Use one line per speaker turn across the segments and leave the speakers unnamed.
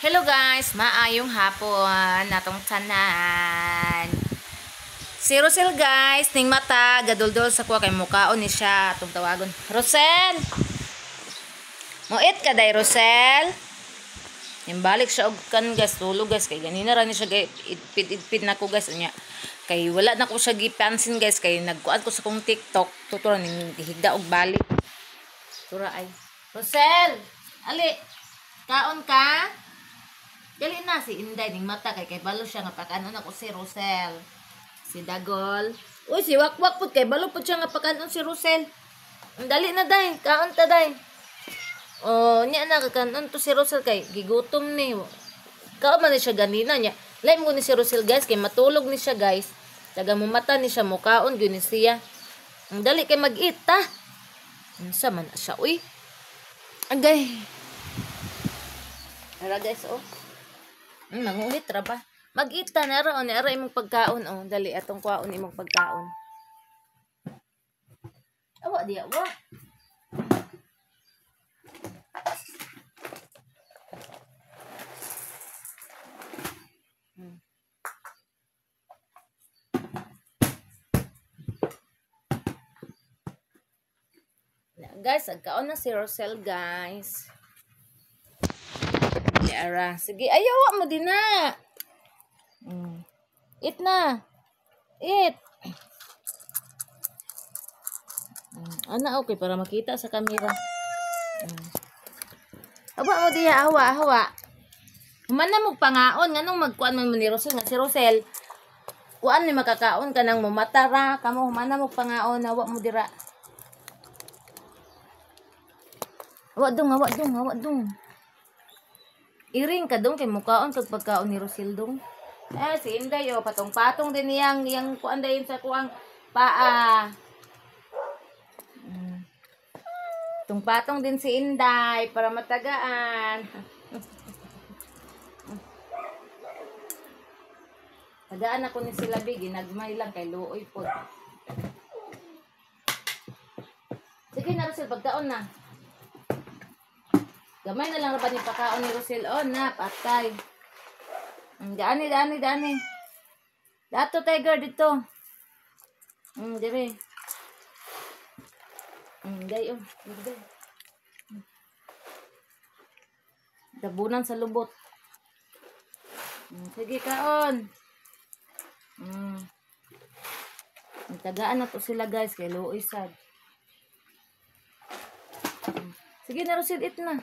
Hello guys, maayong hapon natong tanan. Si Rosel guys, ning mata gaduldol sa kuha kay mukaon ni siya atong tawagon. Rosel. Moit ka day Rosel. Nimbalik siya og kan guys, tulog guys kay ganina ra ni siya idpid na ko guys unya. Kay wala na ko siya gipansin guys kay nagkuan ko sa kong TikTok, tutura ning higda og balik. Tura ay. Rosel, ali. Kaon ka? Dali na si Inday ning mata kay balo siya nga pakanon ako si Rosel. Si Dagol. Uy si Wakwak pud kay balo pud siya nga pakanon si Rosel. Dali na day, kaon ta day. Oh, nya na kakanon to si Rosel kay gigutom ni. Kaon man ni siya ganina nya. Laim ko ni si Rosel guys kay matulog ni siya guys. Taga mo mata ni siya mukaon gyud ni siya. Dali kay mag-eat ta. Unsa man siya uy. Agay. Ara guys oh. Manguhit ra ba? Mag-ita na ra ni ara imong pagkaon oh. Dali atong kuhaon imong pagkaon. Awa diya wa. Guys, agkaon na si Rosel guys. Ara. Sige, ayaw mo din na. Eat na. Eat. Ana okay para makita sa camera. Awa mo diya, awa. Humana mo pangaon nganong magkuan man ni Rosel nga si Rosel. Kuan ni makakaon ka nang mumatara, kamo humana mo pangaon, awa mo dira. Awa dong. Iring ka dong kay mukaon kag pagkaon ni Rosel dong. Si Inday oh, patong-patong din yang kuan dayon sa kuang paa. Patong din si Inday para matagaan. Tagaan ako ni sila big, ginagmay lang kay luoy pod. Sige na Rosel, pagkaon na. Gamay na lang rapat yung pakaon ni Rosel. Oh, na, patay. Dani. Dato, tiger, dito. Dire. Day, oh. Day. Dabunan sa lubot. Sige, kaon. Tagaan na to sila, guys. Kay luoy sad. Sige na, Rosel, eat na.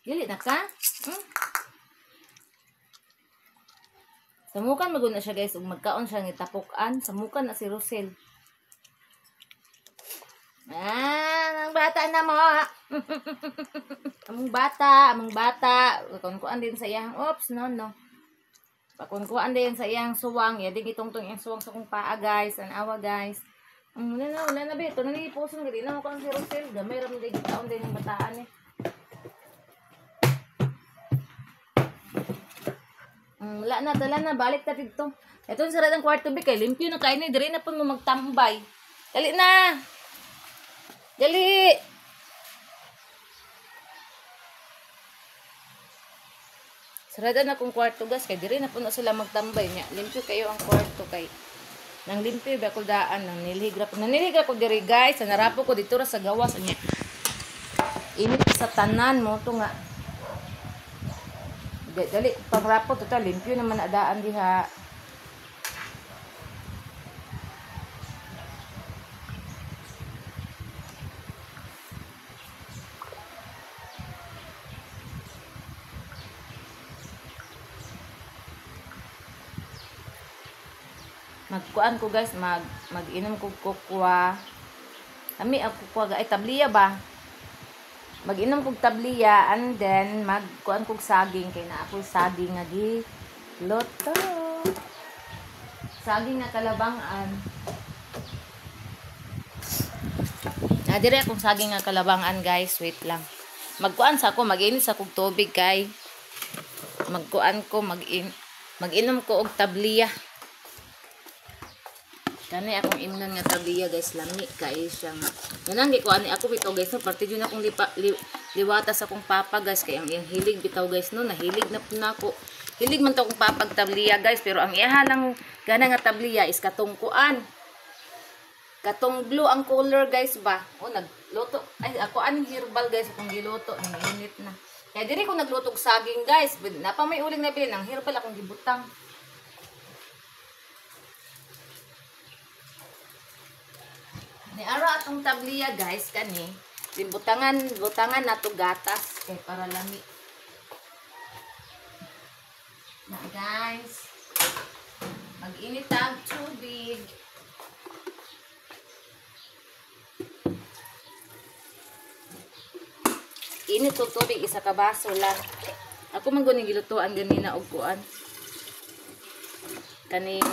Dili na ka? Samukan maguna siya guys. Magkaon siya ng tapukan. Samukan na si Rosel. Ang bata na mo. Among bata. Pakunkuan din sa iyang. Oops, no. Pakunkuan din sa iyang suwang. Yading itong iyang suwang sa kong paa guys. Anawa guys. Wala na ba. Ito na nipuson. Gadi na mo kang si Rosel. Gamay ram din. Gitaon din yung bataan eh. Wala na, balik na dito. Ito yung saradang kwarto bi kay limpyo na kain ni dire na pang magtambay. Dali na. Dali. Sarada na kong kwarto guys kay dire na puno sila magtambay nya. Limpyo kayo ang kwarto kay nang limpyo ba ko daan nang niligra ko dire guys. Narapo ko dito ra sa gawas nya. Init sa tanan mo to nga. Dali, pangrapo total limpyo naman adaan diha. Magkuan ko guys, mag-inom ko kokwa. Kami ang kokwa ay tabliya ba? Mag-inom kog tabliya and then magkuan kog saging kay naa ako saging nga gi loto. Saging nga kalabangan. Dire akong saging nga kalabangan guys, wait lang. Magkuan sa ako, mag-inis sa kog tubig kay magkuan ko mag-inom ko og tabliya. Kani akong imnon nga tabiya guys, lami kay siya nga. Ganang gi ko ani ako bitaw guys no, parte jud akong liwata sa akong papa guys kay ang iyang hilig bitaw guys no, nahilig na pud nako. Hilig man to akong papag tabliya guys, pero ang iha lang gana nga tabliya is katong kuan. Katong blue ang color guys ba. O nagluto ay ako aning herbal guys akong giluto ning init na. Kaya diri ko nagluto og saging guys, napa may uling na bilin ang herbal akong gibutang. Ni ara atong tabliya guys kani, butangan nato gatas kay para lami. Na guys, mag-init ang tubig. Init og tubig isa ka baso lang. Ako man guning gilutuan ganina og kuan. Kaning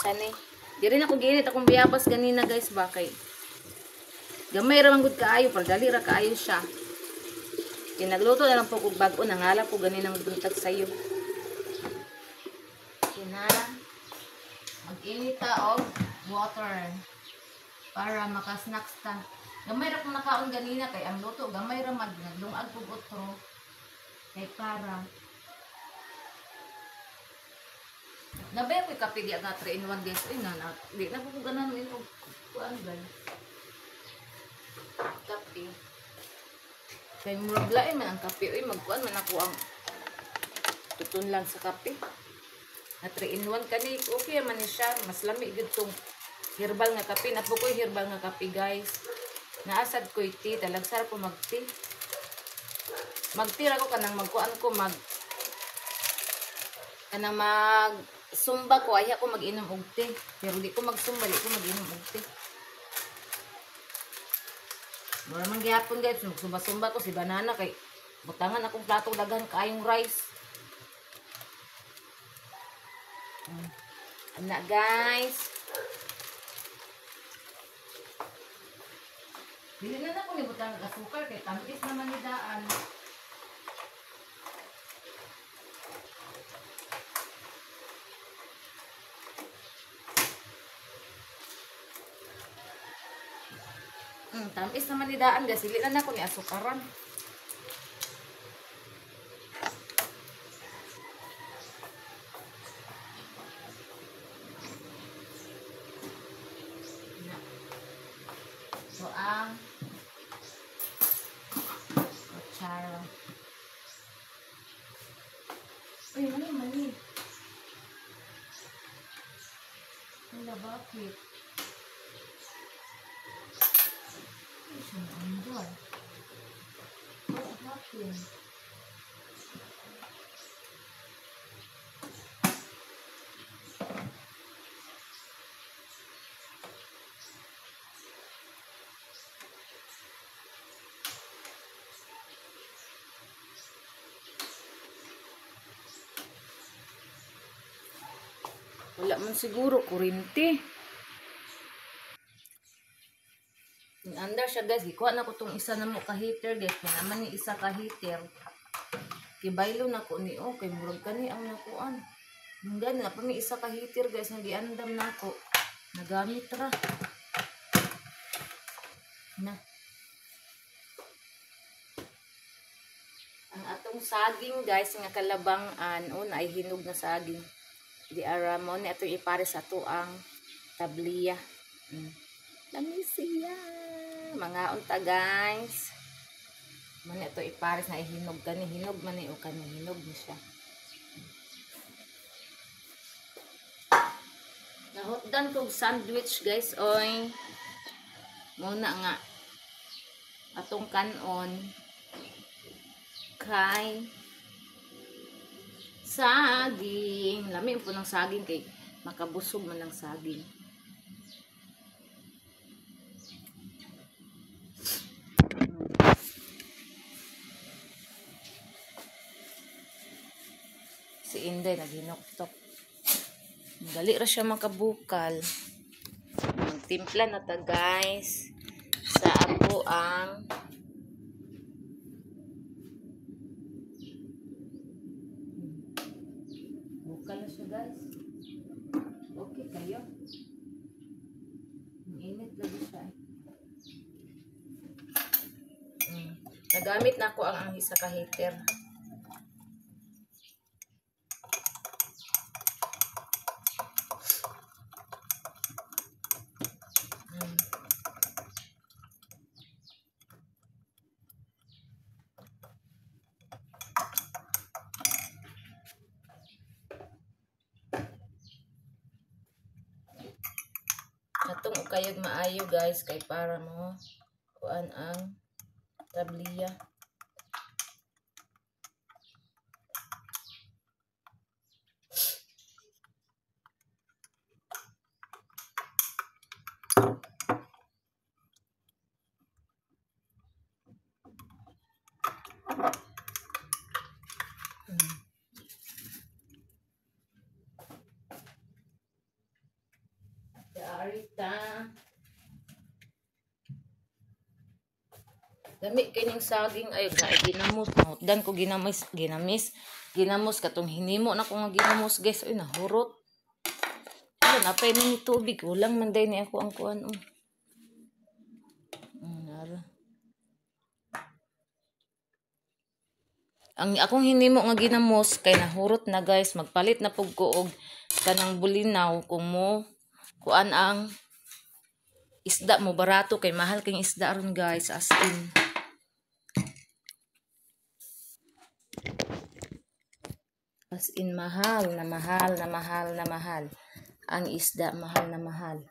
sani diri na ko ginit akong biyabas ganina guys bakay. Gamay ra man gud kaayo, pero dali ra kaayo siya. Kinagluto na lang po kog bag-o nangalap ko ganinang buntag sayo. Kinara mag-init ta og water para maka-snacks ta. Gamay ra kong nakaon ganina kay ang luto gamay ra naglungag kog otro kay para nabay ko kape di aga 3 in 1 guys. Uy na di na ko ganan ino kuan guys. Kape. Kay murag lain man ang kape. Uy magkuan man ako ang tutun lang sa kape. Na 3 in 1 kani okay man ni siya. Mas lami gud tong herbal nga kape. Napo ko herbal nga kape guys. Naasad ko iti. Talagsar ko magti. Magtira ko kanang magkuan ko kanang sumba ko ay ako mag-inom og te, pero di ko magsumba, di ko mag-inom og te. Mura man gyapon guys, sumba-sumba ko si banana kay butangan akong platong daghan kaayong rice. Ana guys. Dili na ako ni butang asukar kay tamis naman ni daan. Tamis naman ni daan guys, hili na ako ni asukaran. So ang kutsara. Uy, mali. Wala bakit? Andor. What happened? Wala man siguro kuryente. Under siya guys, ikuha na ko tong isa na mo ka-heater guys. Kaya naman ni isa ka-heater. Kibaylo na ko ni kay murag ka ni ang nakuan. Hanggang na pa may isa ka-heater guys, nga giandam na ko. Nagamit ra. Na. Ang atong saging guys, nga kalabangan, ay hinog na saging. Di aramo ni ato ipare sa ato ang tabliya. Lami siya. Mga unta guys. Man ito ipares na ihinog kani. Hinog man o kani. Hinog ni siya. Nahotdan kong sandwich guys. Oy. Muna nga. Atong kanon. Kay saging. Lami po ng saging kay makabusog man ng saging. Si Inday naghinoktok. Dali ra siya makabukal. Magtimpla na ta guys. Sa ako ang bukal na siya guys. Okay. kayo. Ang init lagi siya. Nagamit na ako ang isa ka heater. Katong ukayog maayo guys kay para mo kuan ang tabliya. Arita. Dami kining saging ay ginamos. Dan ko ginamos katong hinimo na ko nga ginamos guys. Ay nahurot. Ayun, apay ni tubig. Ulang man day ni ako ang kuan. Ang akong hinimo nga ginamos kay nahurot na guys. Magpalit na pug ko og kanang bulinaw kung mo kuan ang isda mo barato kay mahal kay isda ron guys as in mahal ang isda, mahal na mahal.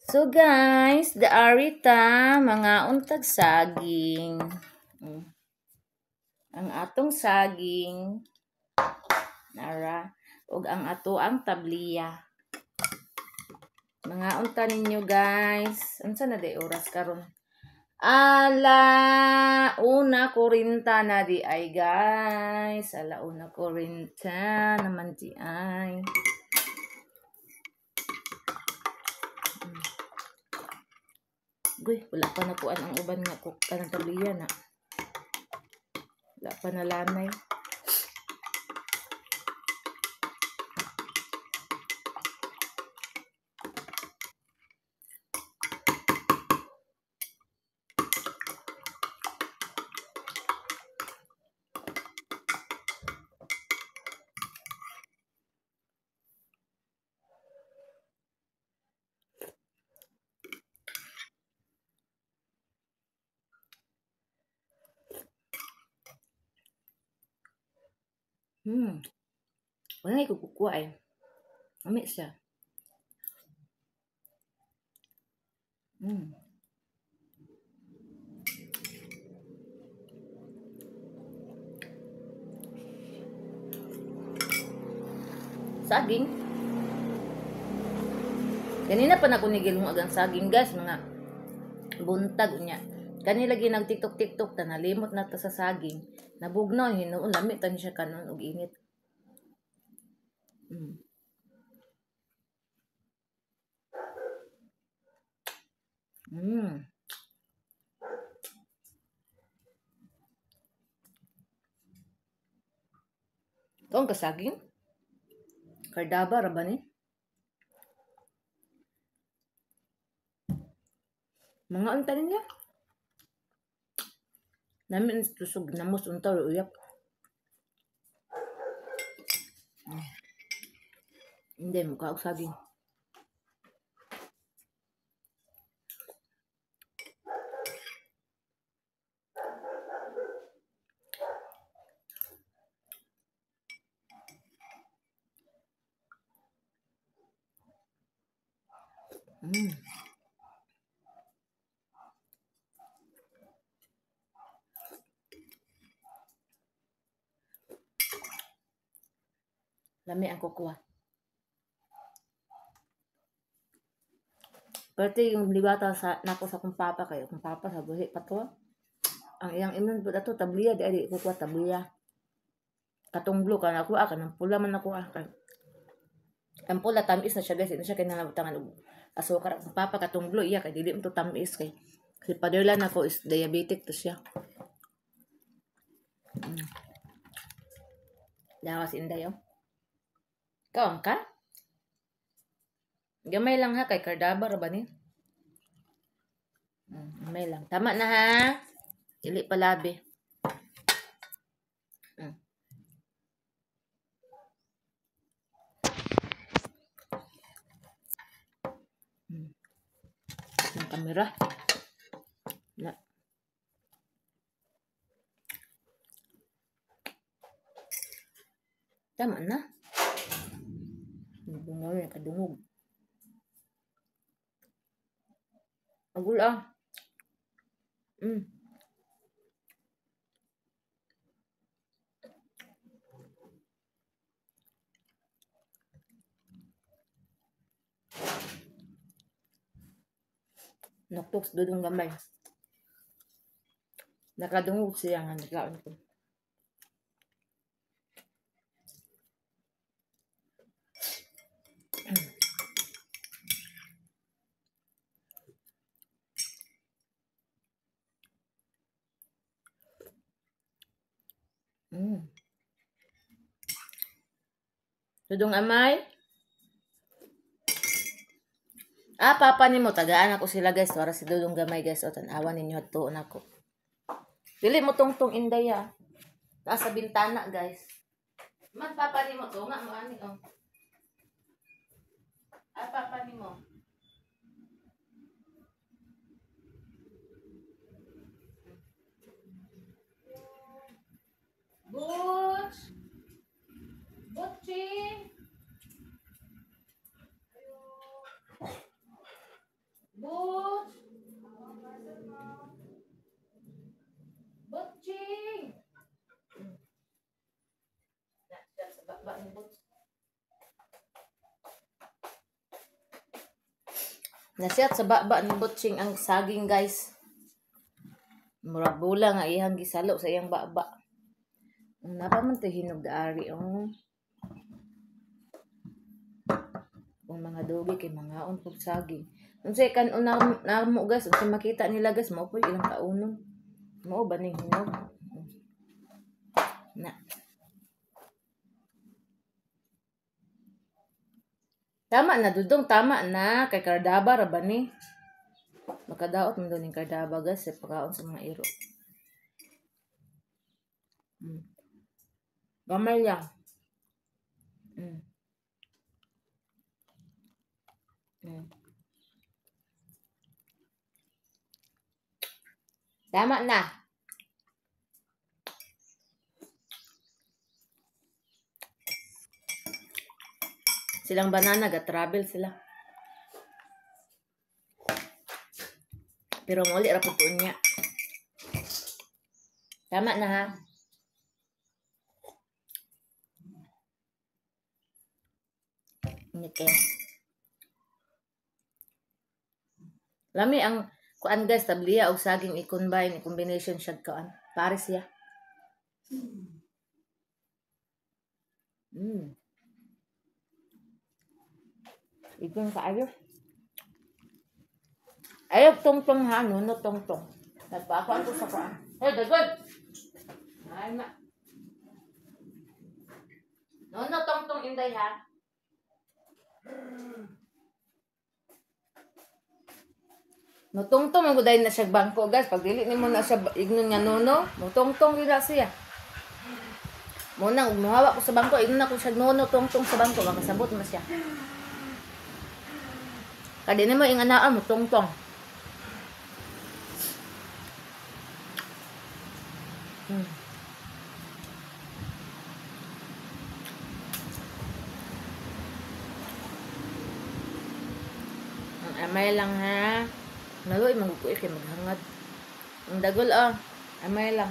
So guys, the arita mga untag saging. Ang atong saging nara ug ang ato ang tabliya. Mga unta ninyo guys. Unsa na day oras karon? Ala una 40 na di ay guys. Ala una 40 naman di ay. Guy, wala pa na kuan ang uban nga kuk kanang tabliya na. Wala pa na lanay. Wala ko kukuha eh. Amit siya. Saging. Kanina pa na ko nigilong agang saging guys. Mga buntag niya. Kanila lagi nag TikTok ta nalimot na ta sa saging. Nabugnaw hinuon lamit ta ni siya kanon og init. Ito ang kasaging. Kardaba ra ba ni? Mga unta niya. Namin tusog namos unta uyap. Hindi mukha og saging. Lami ang kukuha. Pati yung libata sa nako sa kung papa kayo. Kung papa sa buhi pa to. Ang iyang imun po dato tabliya. Di kukuha tabliya. Katong blue ka na kuha ka. Nang pula man na kuha ka. Ang pula tamis na siya guys. Ito siya kinanabutangan og asukar. Kung papa katong blue iya kay dili mo to tamis kay. Si paderla na ko is diabetic to siya. Lawas inday oh. Kaon ka? Gamay lang ha, kay Cardaba ra ba ni? Gamay lang. Tama na ha. Dili palabi. Ang kamera. Na. Tama na. Bungaw yung kadungog. Agul ah. Noktoks dudong gamay. Nakadungog siya nga naglaon ko. Dudong amay. Papa nimo tagaan ako sila guys. Para si Dudong gamay guys. O tanawan ninyo at tuon ako. Dili mo tong inday ah. Nasa bintana guys. Man papa nimo to nga mo ani oh. Papa nimo. Butch. Butchi. Butch. Butching! Nasiyat sa baba ni Butch. Nasiyat sa baba ni Butching ang saging guys. Murag bula nga iyang gisalo sa iyang baba. Napa man to hinog daari oh. Kung mga dogi kay mga pug saging. Unsay kan namo guys, unsay makita nila guys mao po ilang kaunon. Mao ba ning hinog? Na. Tama na Dudong, tama na kay Cardaba ra ba ni? Makadaot man ning Cardaba guys sa pagkaon sa mga iro. Gamay lang. Tama na. Silang banana ga-travel sila. Pero muli ra pud niya. Tama na ha. Nike. Lami ang kuan guys tabliya og saging i-combination siya kuan. Pares ya. Ikon kaayo. Ayaw tong-tong ha, no tong-tong. Nagpapaan ko sa kuan. Hey, dagod! Ay na. No tong-tong inday ha. Nutungtong ang guday na siya bangko guys. Pag dili ni mo na siya ignon nga nono, nutungtong gila siya. Muna, umuhawa ko sa bangko, ignon na ko siya nono, tungtong sa bangko, makasabot mo siya. Kadi ni mo inganaan mo, tungtong. Ang amay lang ha. Naloy, magkukuy kay maghangad. Ang dagol amay lang.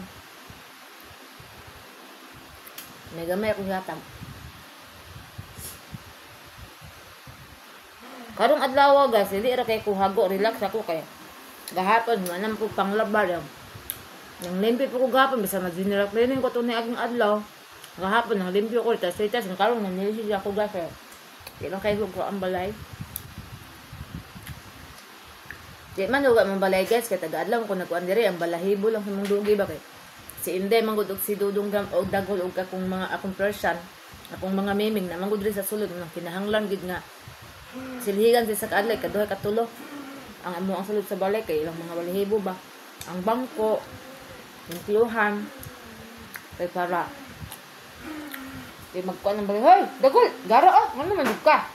May gamay akong hatag. Karong adlaw guys, dili ra kay kuhago, relax ako kay gahapon manam ko panglabar yan. Nang limpi po ko gahapon bisa mag-general cleaning ko to ni aging adlaw. Gahapon nang limpi ko tas ang karong nanilisid ako guys. Di lang kay ko ang balay. Di man uga man balay guys kay taga-adlaw ko nagkuan diri ang balahibo lang sa mong dugi ba kay. Si Inday manggod og si Dudong og dagol og akong mga akong person. Akong mga miming na manggod rin sa sulod ng kinahanglan gid nga silhigan sa kaadlay kaduha katulo. Ang amo ang sulod sa balay kay ilang mga balahibo ba. Ang bangko, yung tiluhan, kay para magkuhan ng balay. Hoy, dagol, gara ano man ka?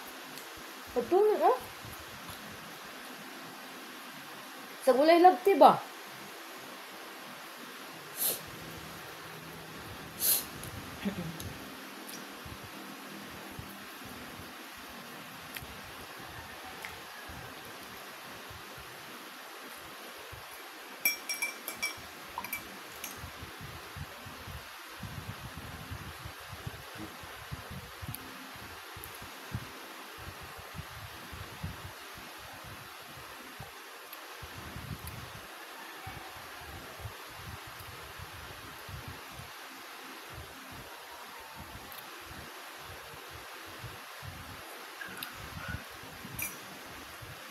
Patuloy sa gulay labti ba?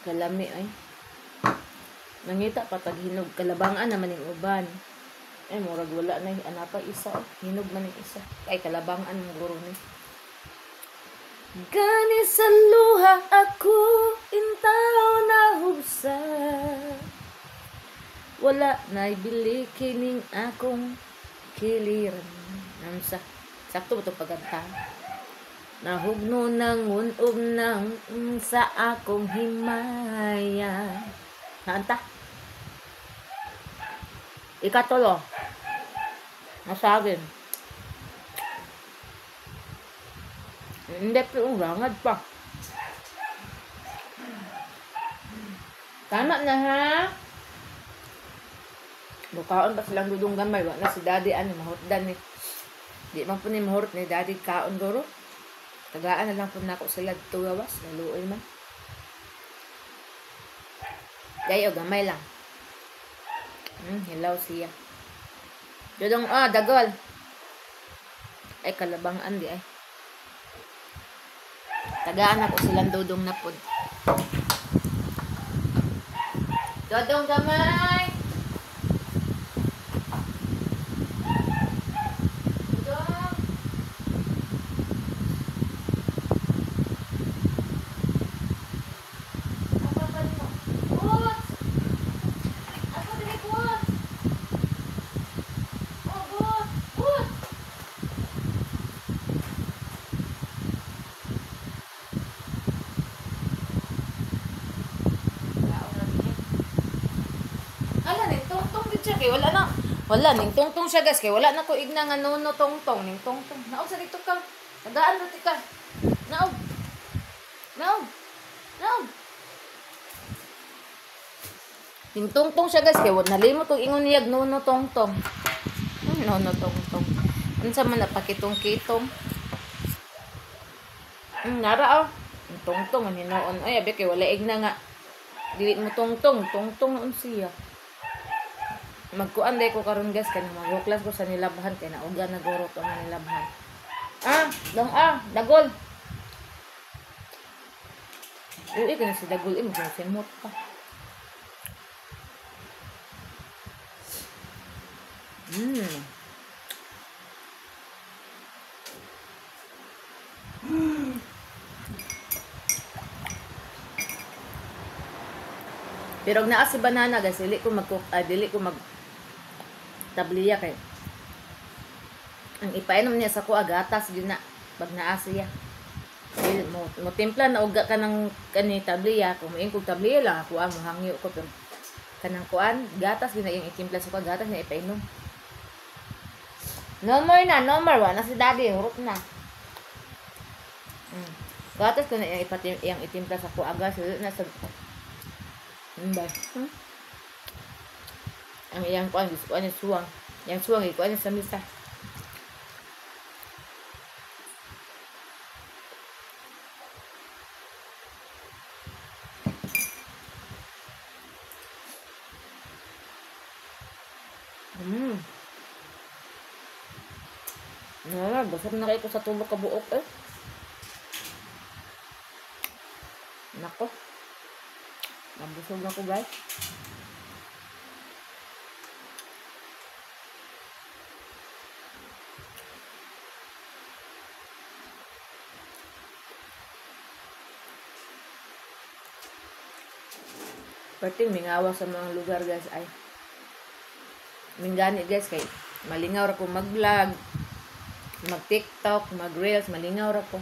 Kalami ay. Nangita patag hinog kalabangan naman yung uban. Ay murag wala na anapa isa. Hinog man yung isa. Ay kalabangan mo guro ni. Gani sa luha ako intaw na hubsa. Wala na ibili kining akong kiliran. Namsa. Sakto ba ito pagkanta? Nahugno ng unob ng sa akong himaya. Naanta? Ikatulo. Nasagin. Hindi pa yung rangad pa. Tama na ha? Bukaon pa silang dudong gamay. Wala si daddy mahutdan ni. Di man po ni mahurot ni daddy kaon guro. Tagaan na lang po na ako sila dito gawas. Naluoy man. Dayo, gamay lang. Hilaw siya. Dudong, dagol. Ay, kalabangan di ay. Tagaan ako silang dudong na po. Dudong gamay! Kay wala ning tungtong siya guys kay wala na ko igna nga nuno tungtong ning tungtong naog sa dito ka tagaan ra ka naog ning tungtong siya guys kay wala nalimot og ingon niyag nuno tungtong nuno tungtong unsa man napakitong-kitong nara ning tungtong ni noon ay abi kay wala igna nga dili mo tungtong unsiya magkuan day ko karon guys kay maguklas ko sa nilabhan kay nauga na guro ko ang nilabhan. Dagol. Uy, kana si dagol mo sa simot pa. Pero naa si banana guys, dili ko mag tabliya kay ang ipainom niya sa kuha gatas gyud na pag naa siya mo timpla na uga ka ng kani tabliya kung maing kog tabliya lang ako mo hangyo ko kanang kuan gatas gyud na yung itimpla sa kuha gatas na ipainom no more wa na si daddy hurot na gatas ko na yung itimpla sa kuha gas na sa ang iyang kuan gusto ani suwang. Yang suwang ikuan sa misa. Basag na kayo ko sa tubo ka buok eh. Nako. Nabusog na ko guys. Perting mingawa sa mga lugar guys ay mingani guys kay malingaw ra ko mag-vlog, mag-TikTok, mag-reels, malingaw ra ko.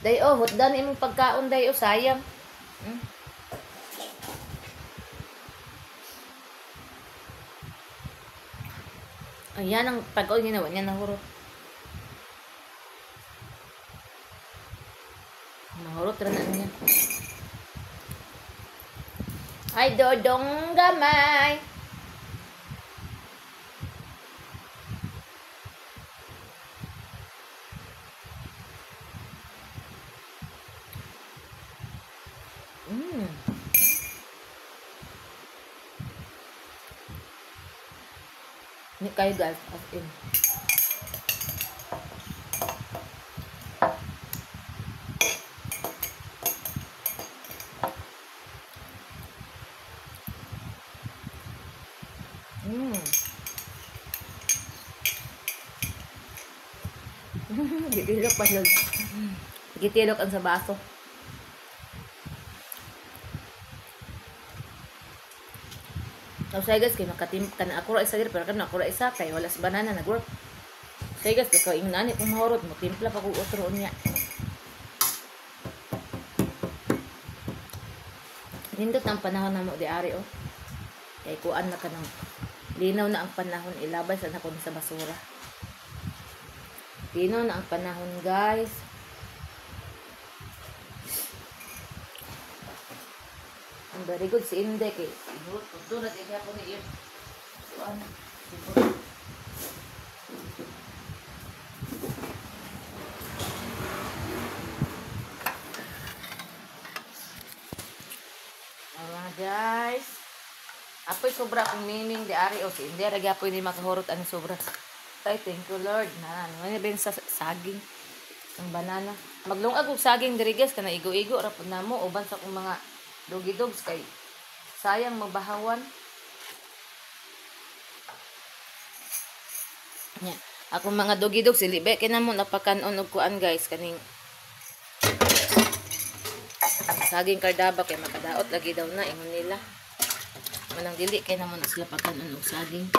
Day hotdan imong pagkaon day sayang. Ayan ang pag-on ginawa niya nahurot. Nahurot ra na niya. Ay dodong gamay. Ni kayo guys, as in. Gitilok pa siya. Gitilok ang sa baso. So guys, kay makatim kan ako ra isa dir pero kan ako ra isa kay wala sa banana nag-work. So guys, ko ing nani kung mahurot mo timpla pa ko otro niya. Nindot ang panahon na mo di ari oh. Kay kuan na kanang linaw na ang panahon ilabay sa nakon sa basura. Linaw na ang panahon guys. Very good si Inde kay doon na tigya ko ni yun. So ano? Mga guys. Apoy sobra kong meaning di ari o si Inde ragya po hindi makahurot ang sobra. Ay thank you Lord. Na ano ba sa saging ang banana. Maglungag og saging diri guys kana igo-igo ra pud namo uban sa kong mga dogi-dogs kay sayang mabahawan. Nya, ako mga dogi-dogs libe kay namo napakanon og kuan guys kaning saging kardaba kay makadaot lagi daw na ingon nila. Manang dili kay namo sila pakanon og saging.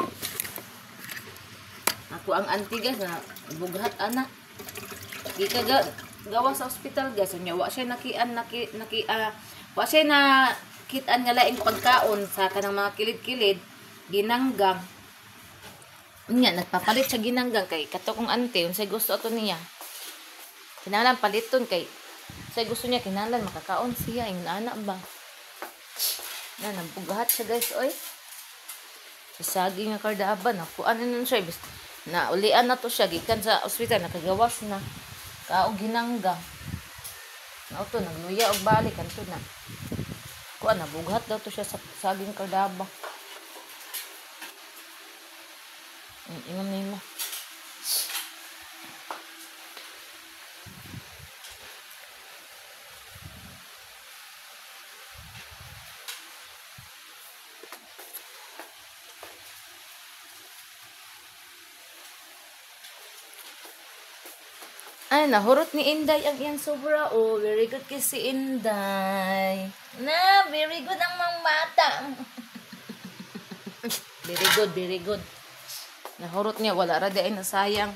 Ako ang auntie guys na bughat ana. Di ka gawa sa ospital guys nya wa siya wa siya na kitaan nga laing pagkaon sa kanang mga kilid-kilid ginanggang nya nagpapalit siya ginanggang kay kato kong ante unsay gusto ato niya kinahanglan paliton kay unsay gusto niya kinahanglan makakaon siya ing ana ba na nabugahat siya guys oy sa saging nga kardaba na kuan nun siya na ulian na to siya gikan sa ospital nakagawas na kaog ginanggang na to nagluya og balik kanto na kuan na bughat daw to siya sa saging kardaba. Ingam nimo. Ay, nahurot ni Inday ang iyang sobra. Oh, very good kasi Inday. Na, very good ang mga bata. Very good, very good. Nahurot niya. Wala ra day na sayang.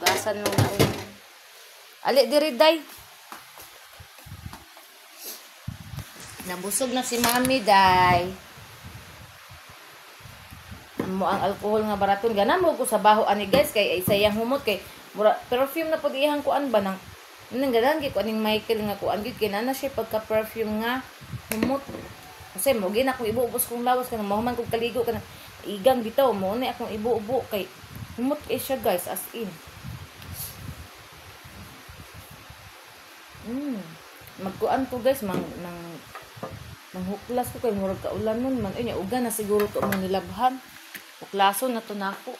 Gasan mo na ulit. Ali, diri day. Nabusog na si Mami, day. Mo ang alcohol nga baraton. Ganan mo ko sa baho ani guys. Kay sayang humot kay mura perfume na pud iyang kuan ba nang nang gadan gi ko aning Michael nga kuan gid kinana siya pagka perfume nga humot Kasi mo gina akong ibuubos kong lawas kanang mahuman kong kaligo kanang igang bitaw mo na akong ibuubo kay humot kay siya guys as in. Magkuan ko guys manghuklas ko kay murag kaulan nun man ay uga na siguro to mo nilabhan. Huklason na to nako.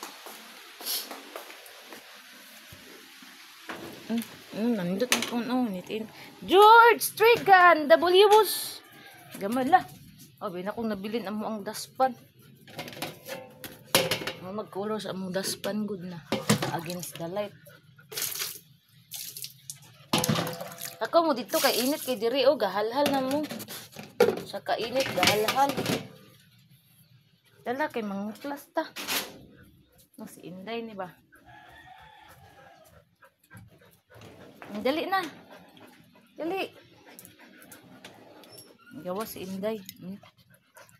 Nandot ang kung nitin. George Strigan W's gamala. Abi na kung nabilin amo ang daspan. Mag-color sa among daspan good na against the light. Ako mo dito kay init kay diri o gahalhal na mo. Sa kainit gahalhal. Dala kay manguklas ta. Mas inday ni ba? Dali na. Dali. Gawa si Inday.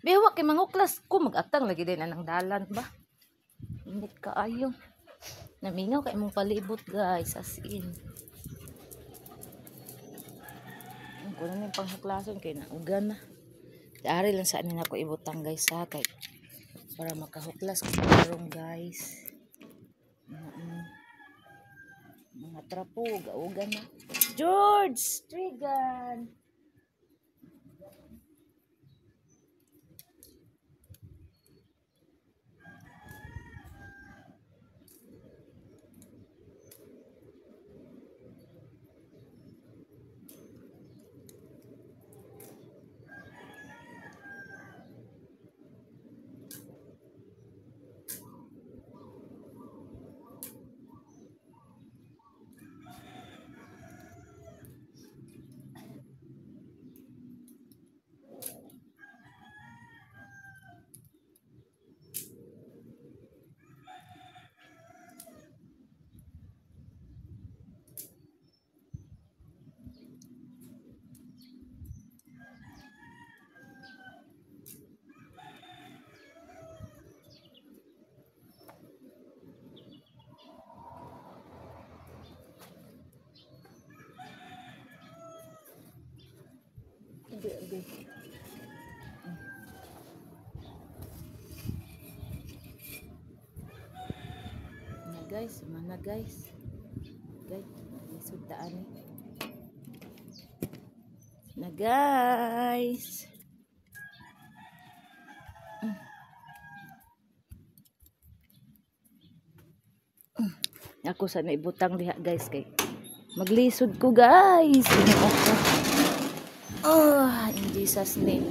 Biwa kay manguklas ko mag-atang lagi din anang dalan ba? Init kaayo. Namingaw kay mong palibot guys as in. Kuno ning panghuklason kay naugan na. Dari lang sa anin ako ibutang guys ha kay para makahuklas ko karong guys. Mga trapo gaugan na. George Strigan. Okay. Mana guys. Guys, isud taan na guys. Ako sana ibutang diha guys kay maglisod ko guys. In Jesus name.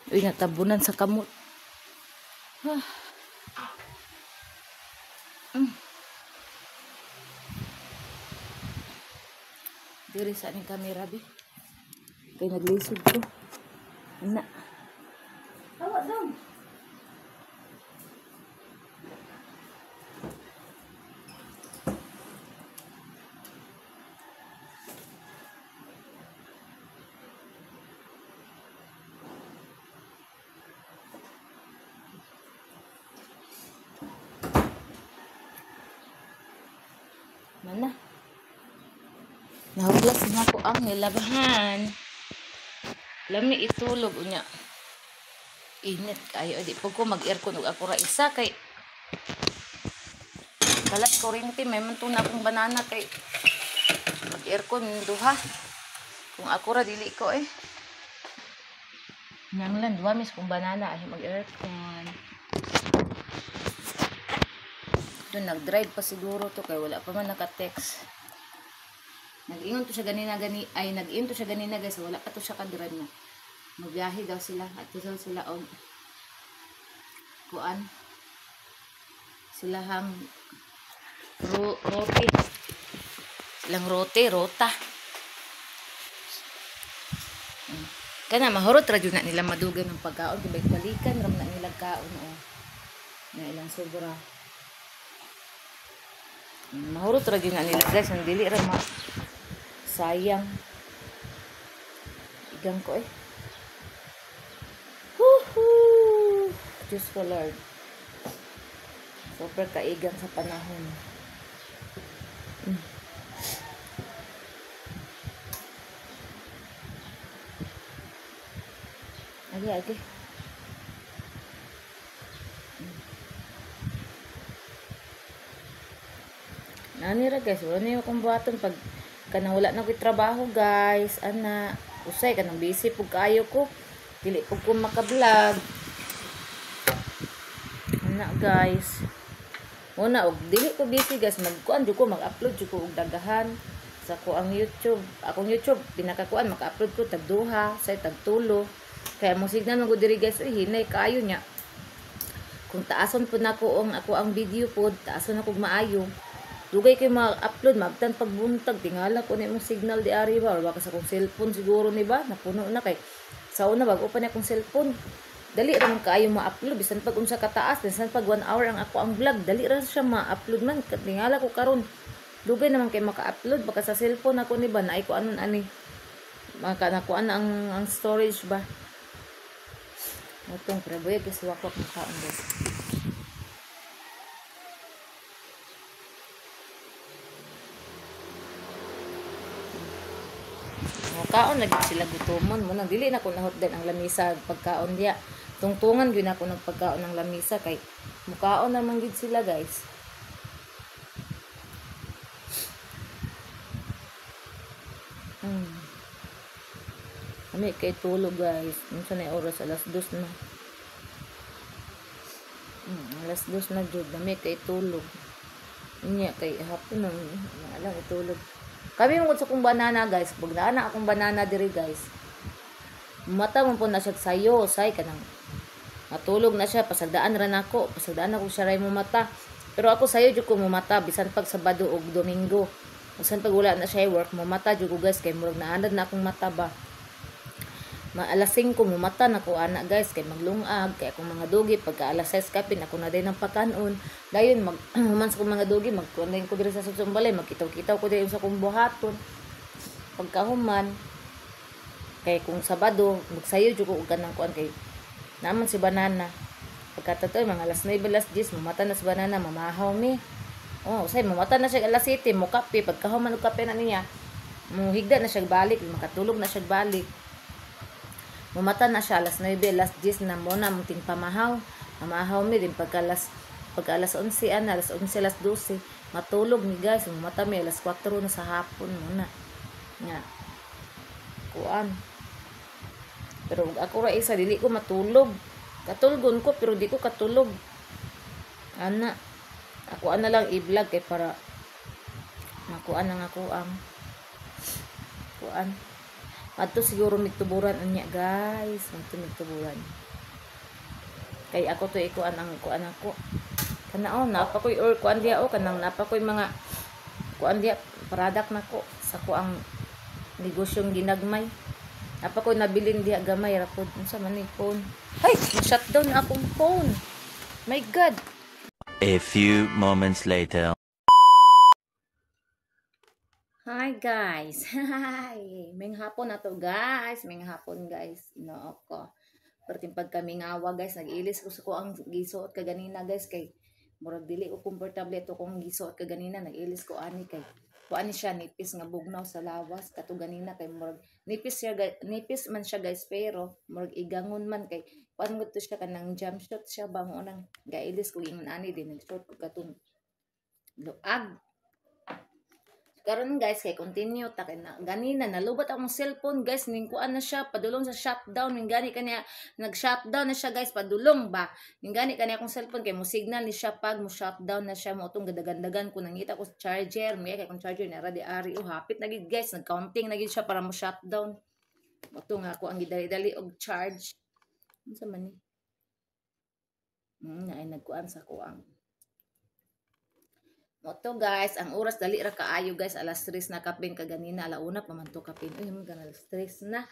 Uy, natabunan sa kamot. Diri sa aning kamera bi. Kay naglisod ko. Ana. Tawa dong. Mana? Nahuglas na ko ang nilabahan. Lami itulog unya. Init kayo. Di po ko mag-aircon og ako ra isa kay kalat kuryente may man tuna akong banana kay mag-aircon duha. Kung ako ra dili ko eh. Nanglan duha mis kung banana ay mag-aircon. Doon nag-drive pa siguro to kay wala pa man naka-text. Nag-ingon to siya ganina nag-ingon to siya ganina guys, wala pa to siya ka-drive na. Magbiyahe daw sila at daw sila og kuan. Sila hang roti. Silang rota. Kana mahurot ra jud na nila madugan ng pagkaon kay balikan ram na nila kaon o. Na ilang sobra. Mahurot ra jud na nila guys, ang dili ra sayang. Igang ko eh. Woohoo! Diyos ko Lord. Super kaigang sa panahon. Ay, okay. Nani ra guys, wala na yung akong buhaton pag kanang wala na ko'y trabaho guys. Ana, usay kanang busy pug kaayo ko. Dili pug ko maka-vlog. Ana guys. Una og dili ko busy guys, magkuan jud ko, mag-upload jud ko og dagahan sa ko ang YouTube. Akong YouTube pinakakuan maka-upload ko tag duha, say tag tulo. Kaya mo signal man ko diri guys, hinay kaayo nya. Kung taason po nako ang video po, taason ako maayo. Dugay kay ma-upload, magtan pagbuntag, tingala ko na yung signal di ari ba, or baka sa kong cellphone siguro ni ba, napuno na kay, sa una bago pa na akong cellphone, dali ra man kaayo ma-upload, bisan pag unsa kataas, bisan pag 1 hour ang ako ang vlog, dali ra siya ma-upload man, tingala ko karon dugay naman kay maka-upload, baka sa cellphone ako ni ba, naay ko anon ani, maka nakuan ang storage ba, otong preboy, kasi wakwak makaon guys. Kaon lagi sila gutomon mo nang dili na ko nahotdan ang lamisa pagkaon diya. Tungtungan gyud ako ng pagkaon ng lamisa kay mukaon naman gid sila guys. Ami kay tulog guys. Unsa na oras alas 2 na. Alas 2 na jud ami kay tulog. Inya kay hapon nang alang itulog. Kami mong sa kong banana guys. Pag naana akong banana diri guys. Mata mo po na siya sayo. Say ka nang matulog na siya. Pasagdaan ran ako. Pasagdaan ako siya ray mo mata. Pero ako sayo dyan ko mo mata. Bisan pag Sabado o Domingo. Bisan pag wala na siya work mo mata dyan ko guys. Kay murag naanad na akong mata ba. Alas 5 mo mata na ko ana guys. Kay maglungag. Kay akong mga dugi. Pagka alas 6 kapin ako na din ng pakanon. Dayon humans ko mga dugi. Magkunayin ko diri sa susumbalay. Magkitaw-kitaw ko diri sa kong buhaton. Pagka human. Kay kung Sabado. Magsayo dyan ko ganang kuan kay. Naman si banana. Pagka tatoy mga alas 9 alas 10. Mamata na si banana. Mamahaw mi. Oh, say mamata na siya alas 7. Mukape. Pagka human og kape na niya. Muhigda na siya balik. Makatulog na siya balik. Mamata na siya alas 9, alas 10 na muna muting pamahaw. Mamahaw mi din pagka alas 11 ana, alas 11, alas 12. Matulog ni guys, mamata mi alas 4 na sa hapon muna. Nga. Kuan. Pero ako ra isa dili ko matulog. Katulgon ko pero di ko katulog. Ana. Ako ana lang i-vlog kay para makuan ang ako ang kuan. Ato siguro mituburan unya guys, mituburan. Kay ako to ikuan ang kuan ako. Kana napa koy or kuan dia kanang napa koy mga kuan dia product nako sa ko ang negosyong ginagmay. Napa koy nabilin dia gamay ra pod unsa man ni phone. Ay, shutdown na akong phone. My God.
A few moments later.
Hi guys. Hi. May hapon na to guys. May hapon guys. No ako. Perting pag kami ngawa guys, nag-ilis ko sa ko ang gisuot kaganina guys kay murag dili ko komportable to kung gisuot kaganina, nag-ilis ko ani kay kuan ni siya nipis nga bugnaw sa lawas kato ganina kay murag nipis siya nipis man siya guys pero murag igangon man kay kuan mo to siya kanang jump shot siya ba mo nang gailis ko ingon ani din nag-short ko katong luag. Karon guys kay continue ta kay na ganina nalubat akong cellphone guys ning kuan na siya padulong sa shutdown ning gani kaniya nag-shutdown na siya guys padulong ba ning gani kaniya akong cellphone kay mo signal ni siya pag mo shutdown na siya mo utong gadagandagan ko nangita ko sa charger may kay kung charger na ra di ari hapit na gid guys nag-counting na gid siya para mo shutdown uto nga ako ang gidali-dali og charge unsa man ni ay nagkuan sa kuang Moto guys, ang oras dali ra kaayo guys, alas 3 na kapin kaganina, alauna pa man to kapin. Uy, mga alas 3 na.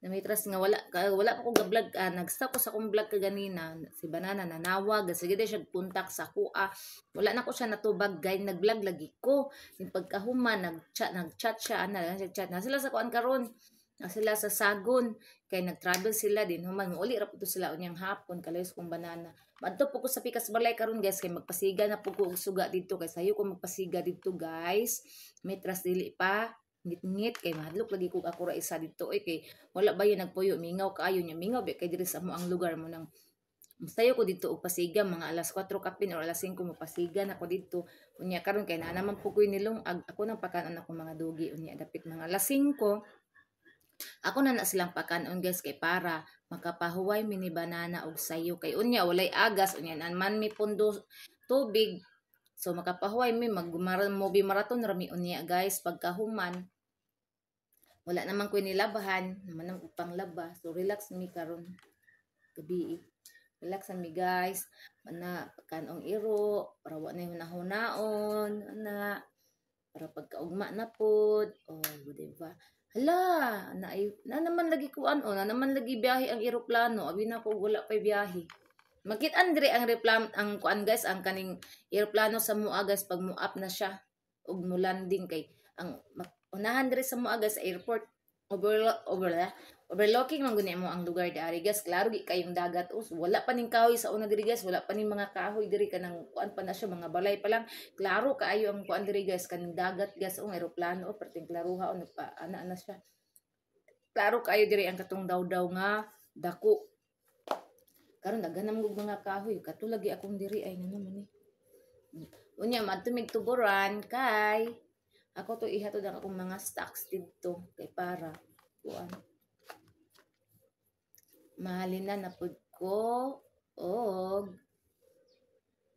Namitras nga wala pa ko ga-vlog, nag-stop ko sa akong vlog kaganina. Si Banana nanawag, sige di siya puntak sa kuha. Wala na ko siya natubag, guys, nag-vlog lagi ko. Yung pagkahuman, nag-chat siya, nag-chat na sila sa kuan karon. Sila sa Sagon kay nag-travel sila din human uli ra pud sila unyang hapon kalayos kong Banana adto po ko sa Pikas Balay karon guys kay magpasiga na po ko og suga dito kay sayo ko magpasiga dito guys metras dili pa ngit-ngit kay mahadlok lagi kog ako ra isa dito kay wala ba yun nagpuyo mingaw kaayo niya mingaw ba kay diri sa mo ang lugar mo nang sayo ko dito og pasiga mga alas 4 kapin or alas 5 mo pasigan ako dito unya karon kay na naman po ko nilong ako nang pakanon ako mga dugi unya dapit mga alas 5 ako na silang pakanon guys kay para makapahuway mini banana og sayo kay unya walay agas unya naman mi pundo tubig. So makapahuway mi movie marathon rami unya guys pagkahuman wala naman ko nilabahan naman ang upang laba so relax mi karon gabi relax mi guys ana kanong iro para wa na hunahunaon ana para pagkaugma na pod oh di ba hala na naman lagi kuan na naman lagi biyahe ang eroplano abi na ko wala pa biyahe. Makit-an dire ang replam ang kuan guys ang kaning eroplano sa mua guys pag muap na siya ug mo landing kay ang unahan dire sa mua guys sa airport overlooking man guni mo ang lugar dari guys klaro gi kayong dagat wala pa ning kahoy sa una diri guys wala pa ning mga kahoy diri kanang kuan pa na siya mga balay pa lang klaro kaayo ang kuan diri guys kaning dagat guys ang eroplano perting klaruha pa ana siya klaro kaayo diri ang katong daw nga dako. Karon daghanam og mga kahoy katulagi akong diri ay na naman unya madtumig tuburan kay ako to ihatod ang akong mga stocks dito kay para kuan mahalin na pud ko og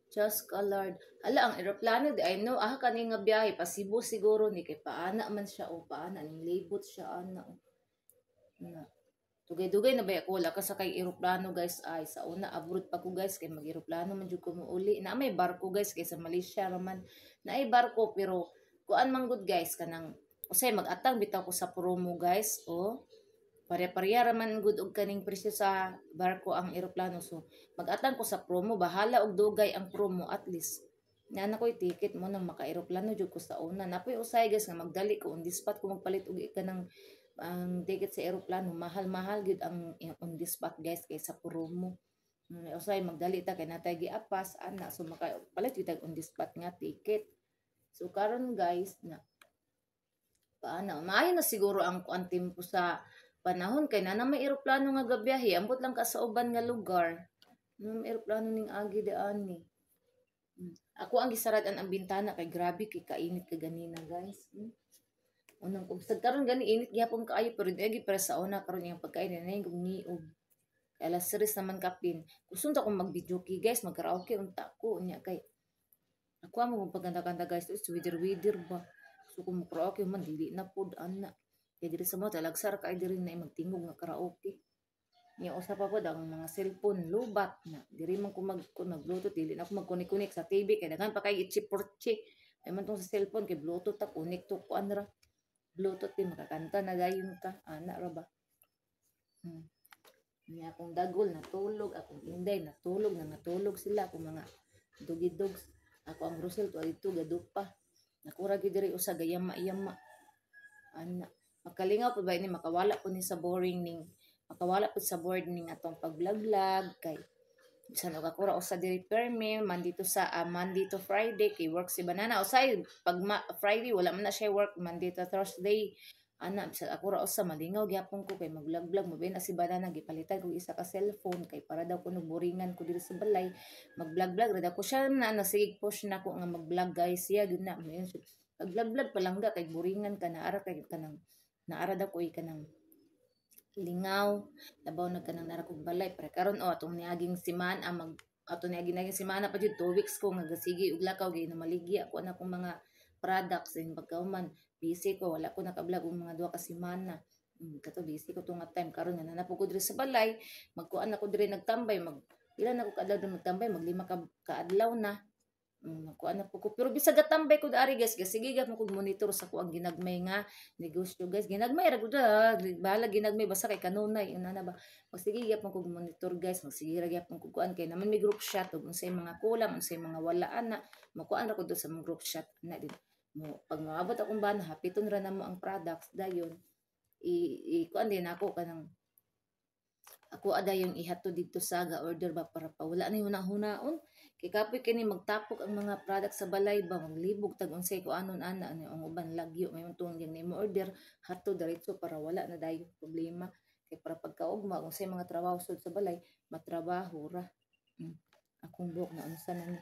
just colored ala ang eroplano di I know kani nga biyahe pa Cebu siguro ni kay paana man siya o paana ning labot siya ana na dugay-dugay na ba ako wala ka sa kay eroplano guys ay sa una abroad pa ko guys kay mag-eroplano man jud ko muuli na may barko guys kay sa Malaysia raman na ay barko pero kuan man good guys kanang usay mag-atang bitaw ko sa promo guys pare-pareha raman good og kaning presyo sa barko ang eroplano so mag-atang ko sa promo bahala og dugay ang promo at least na koy ticket mo nang maka-eroplano jud ko sa una napoy usay guys nga magdali ko on the spot ko magpalit og kanang ang ticket sa eroplano mahal-mahal gid ang on the spot guys kaysa promo. Usay magdali ta kay natay giapas ana so makapalit kita on the spot nga ticket. So karon guys na paana maayo na siguro ang kuan tempo sa panahon kay na may eroplano nga gabiyahe ambot lang ka sa uban nga lugar. May eroplano ning agi daani. Ako ang gisaradan ang bintana kay grabe kay kainit ka ganina guys. Unang kumsag karon gani init gyapon kaayo pero di para sa una karon yung pagkain na yung niog kay alas 3 naman kapin gusto ta kong mag-video kay guys mag-karaoke unta ko unya kay ako amo pagkanta-kanta guys is wider ba gusto ko mag-karaoke man dili na pod ana kay diri sa mo talagsar kay diri na magtingog nga karaoke niya usa pa pod ang mga cellphone lubat na diri man ko mag-bluetooth dili na ako mag-connect sa TV kay daghan pa kay itchip-porchi ay man tong sa cellphone kay bluetooth ta connect to ko anra Bluetooth din makakanta na dayon ka ana ra ba niya akong dagol natulog akong inday natulog sila akong mga dugidogs ako ang Rosel to adto gadupa nakura gid diri usa gayama ana makalingaw pud ba ini makawala pud ni sa boring ning makawala pud sa board ning atong pagblaglag kay bisan og ako ra usa diri permi Monday to Friday kay work si banana usay pag Friday wala man na siya work Monday to Thursday ana bisan ako ra usa malingaw gyapon ko kay magblagblog mo na si banana gipalitan ko isa ka cellphone kay para daw kuno boringan ko diri sa balay magblagblog ra ko siya na nasigig push na ko nga magblog guys ya gid na pagblagblog palangga kay boringan ka na ara kay kanang naara daw ko kanang lingaw labaw na kanang nara kog balay para karon atong niaging semana atong niaging semana pa jud 2 weeks ko nga gasigi og lakaw gay na maligya ako na akong mga products in pagkauman busy ko wala ko naka-vlog og mga 2 ka semana kato busy ko tong time karon nga nanapo ko diri sa balay magkuan ako diri nagtambay ilan ako kadlaw nagtambay maglima ka adlaw na kuan na po ko pero bisag gatambay ko dari guys sige gyud mo kog monitor sa ko ang ginagmay nga negosyo guys ginagmay ra gud bahala ginagmay basta kay kanunay una na ba sige gyud mo kog monitor guys magsige ra gyud mo kog kuan kay naman may group chat ug unsay mga kulang unsay mga wala ana makuan ra ko do sa mga group chat na din mo pag maabot akong bana hapiton ra namo ang products dayon kuan din ako kanang Ako ada yung ihato dito sa ga-order ba para pa wala na yung hunaon. Kay kapoy kini magtapok ang mga product sa balay ba maglibog tag unsay ko anon ana ano ang uban lagyo may tuong yung nimo order hato diretso para wala na dayon problema. Kay para pagkaugma unsay mga trabaho sud sa balay matrabaho ra. Akong buhok na unsa na ni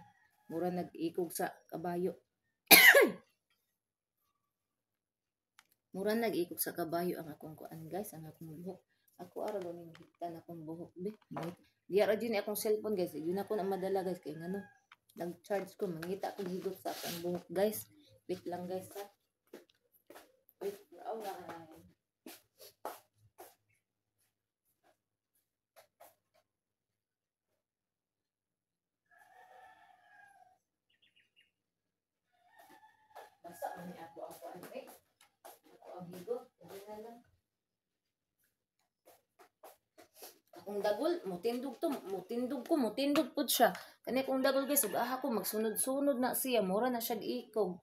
mura nag-ikog sa kabayo. Mura nag-ikog sa kabayo ang akong kuan guys, ang akong buhok. Ako ara ba ning hitan akong buhok be. Di ara din akong cellphone guys. Yun ako na madala guys kay ngano. Nag-charge ko mangita akong higot sa akong buhok guys. Wait lang guys ha. Wait, naaw na. Basta man ni ako ano eh. Ako ang higot, hindi na lang. Akong dagol, mutindog pud siya. Kani akong dagol guys, ug aha ko magsunod-sunod na siya, mura na siya ikog.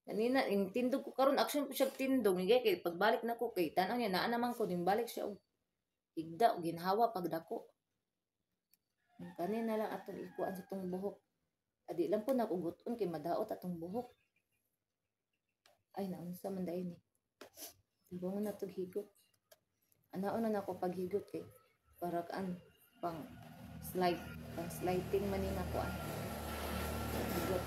Kanina tindog ko karon action ko siya tindog, nigay kay pagbalik nako kay tan-aw niya naa naman ko din balik siya og higda og ginhawa pagdako. Kanina lang atong ikuan sa tong buhok. Adi lang po nakuguton kay madaot atong buhok. Ay naunsa man dai ni. Diba na to higot. Anaon na nako paghigot kay para kaan pang sliding man ni nako an. Higot.